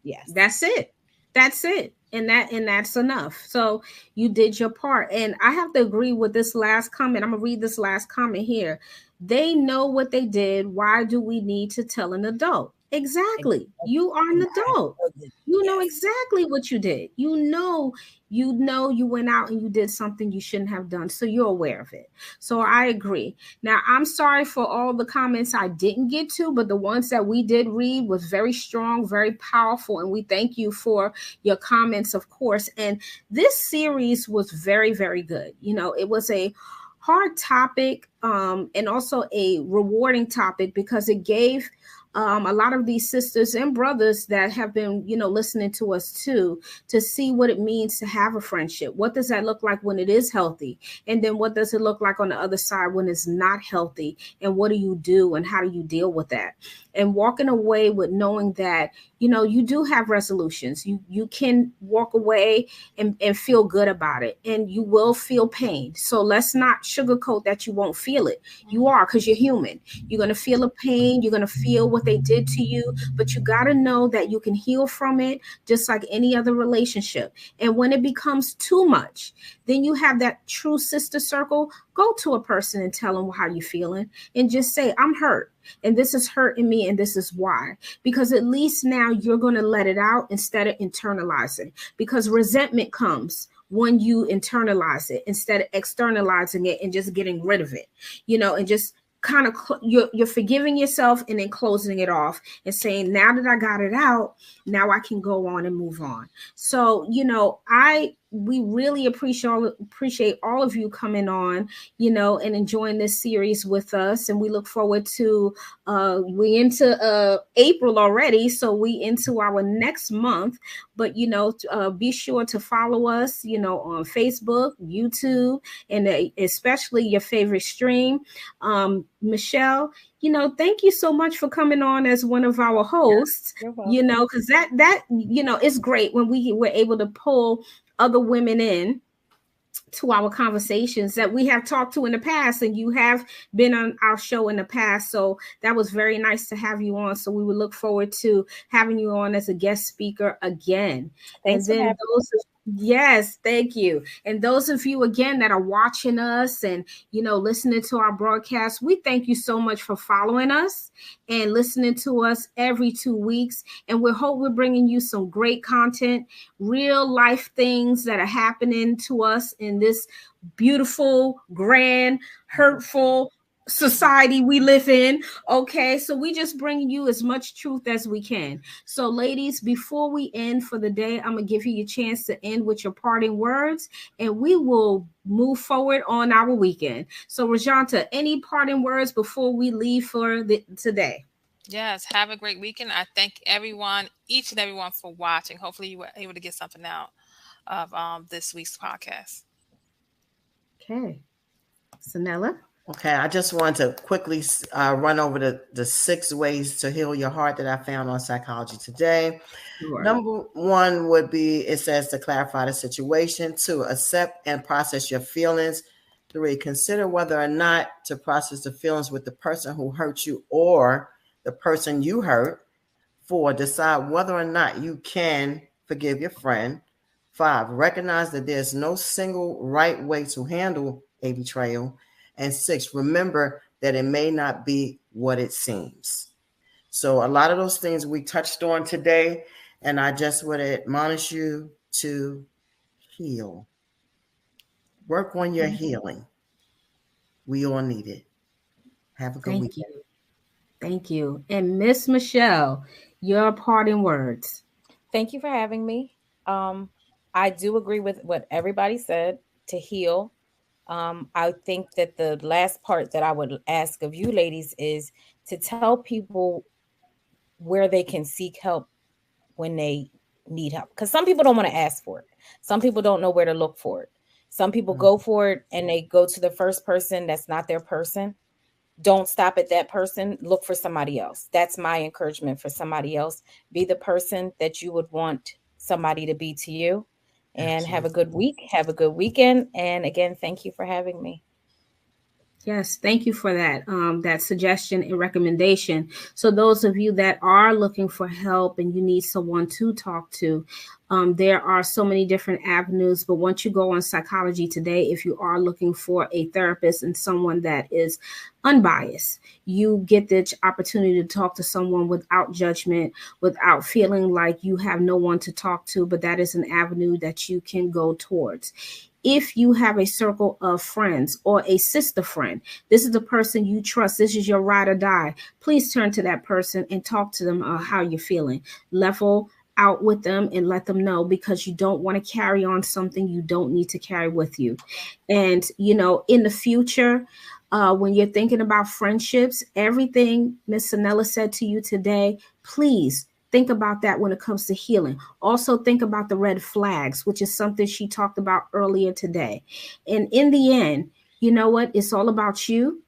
Yes. That's it. That's it. And that's enough. So you did your part. And I have to agree with this last comment. I'm gonna read this last comment here. They know what they did. Why do we need to tell an adult? Exactly. You are an adult. You know exactly what you did. You know you went out and you did something you shouldn't have done. So you're aware of it. So I agree. Now, I'm sorry for all the comments I didn't get to, but the ones that we did read was very strong, very powerful. And we thank you for your comments, of course. And this series was very, very good. You know, it was a hard topic and also a rewarding topic because it gave a lot of these sisters and brothers that have been, you know, listening to us too, to see what it means to have a friendship. What does that look like when it is healthy? And then what does it look like on the other side when it's not healthy? And what do you do and how do you deal with that? And walking away with knowing that, you know, you do have resolutions. You can walk away and feel good about it, and you will feel pain. So let's not sugarcoat that you won't feel it. You are, because you're human. You're going to feel a pain. You're going to feel what they did to you, but you got to know that you can heal from it just like any other relationship. And when it becomes too much, then you have that true sister circle. Go to a person and tell them how you're feeling and just say, I'm hurt. And this is hurting me, and this is why. Because at least now you're going to let it out instead of internalizing. Because resentment comes when you internalize it instead of externalizing it and just getting rid of it, you know, and just kind of you're forgiving yourself and then closing it off and saying, now that I got it out, now I can go on and move on. So, you know, we really appreciate all of you coming on, you know, and enjoying this series with us. And we look forward to we into April already, so we into our next month. But you know, be sure to follow us, you know, on Facebook, YouTube, and especially your favorite stream. Michelle, you know, thank you so much for coming on as one of our hosts. You know, because that you know, it's great when we were able to pull other women in to our conversations that we have talked to in the past, and you have been on our show in the past. So that was very nice to have you on. So we would look forward to having you on as a guest speaker again. Thanks. And then yes, thank you. And those of you again that are watching us and, you know, listening to our broadcast, we thank you so much for following us and listening to us every 2 weeks. And we hope we're bringing you some great content, real life things that are happening to us in this beautiful, grand, hurtful society we live in. Okay, so we just bring you as much truth as we can. So ladies, before we end for the day, I'm gonna give you a chance to end with your parting words, and we will move forward on our weekend. So Rajanta, any parting words before we leave for today? Yes, have a great weekend. I thank everyone, each and everyone, for watching. Hopefully you were able to get something out of this week's podcast. Okay, Sanella. Okay, I just want to quickly run over the 6 ways to heal your heart that I found on Psychology Today. Sure. Number 1 would be, it says to clarify the situation. 2, accept and process your feelings. 3, consider whether or not to process the feelings with the person who hurt you or the person you hurt. 4, decide whether or not you can forgive your friend. 5, recognize that there's no single right way to handle a betrayal. And 6, remember that it may not be what it seems. So a lot of those things we touched on today, and I just would admonish you to heal. Work on your healing. We all need it. Have a good weekend. Thank you. And Miss Michelle, your parting words. Thank you for having me. I do agree with what everybody said to heal. I think that the last part that I would ask of you ladies is to tell people where they can seek help when they need help. Because some people don't want to ask for it. Some people don't know where to look for it. Some people go for it and they go to the first person that's not their person. Don't stop at that person. Look for somebody else. That's my encouragement for somebody else. Be the person that you would want somebody to be to you. And Absolutely. Have a good week. Have a good weekend. And again, thank you for having me. Yes, thank you for that suggestion and recommendation. So those of you that are looking for help and you need someone to talk to, there are so many different avenues. But once you go on Psychology Today, if you are looking for a therapist and someone that is unbiased, you get the opportunity to talk to someone without judgment, without feeling like you have no one to talk to. But that is an avenue that you can go towards. If you have a circle of friends or a sister friend, this is the person you trust, this is your ride or die, please turn to that person and talk to them how you're feeling. Level out with them and let them know, because you don't want to carry on something you don't need to carry with you. And, you know, in the future, when you're thinking about friendships, everything Miss Sanella said to you today, please think about that when it comes to healing. Also think about the red flags, which is something she talked about earlier today. And in the end, you know what? It's all about you,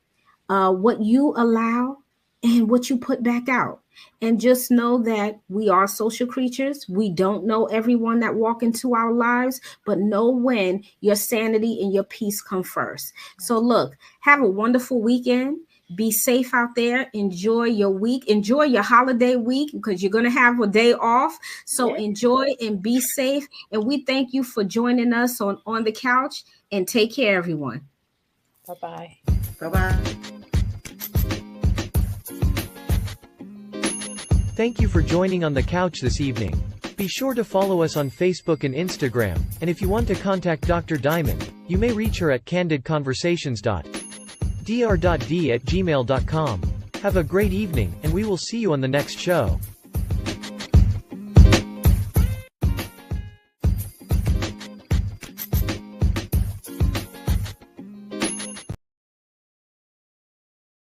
what you allow and what you put back out. And just know that we are social creatures. We don't know everyone that walk into our lives, but know when your sanity and your peace come first. So look, have a wonderful weekend. Be safe out there. Enjoy your week. Enjoy your holiday week, because you're going to have a day off. So enjoy and be safe. And we thank you for joining us on the couch, and take care, everyone. Bye-bye. Bye-bye. Thank you for joining on the couch this evening. Be sure to follow us on Facebook and Instagram. And if you want to contact Dr. Diamond, you may reach her at candidconversations.dr.d@gmail.com. Have a great evening, and we will see you on the next show.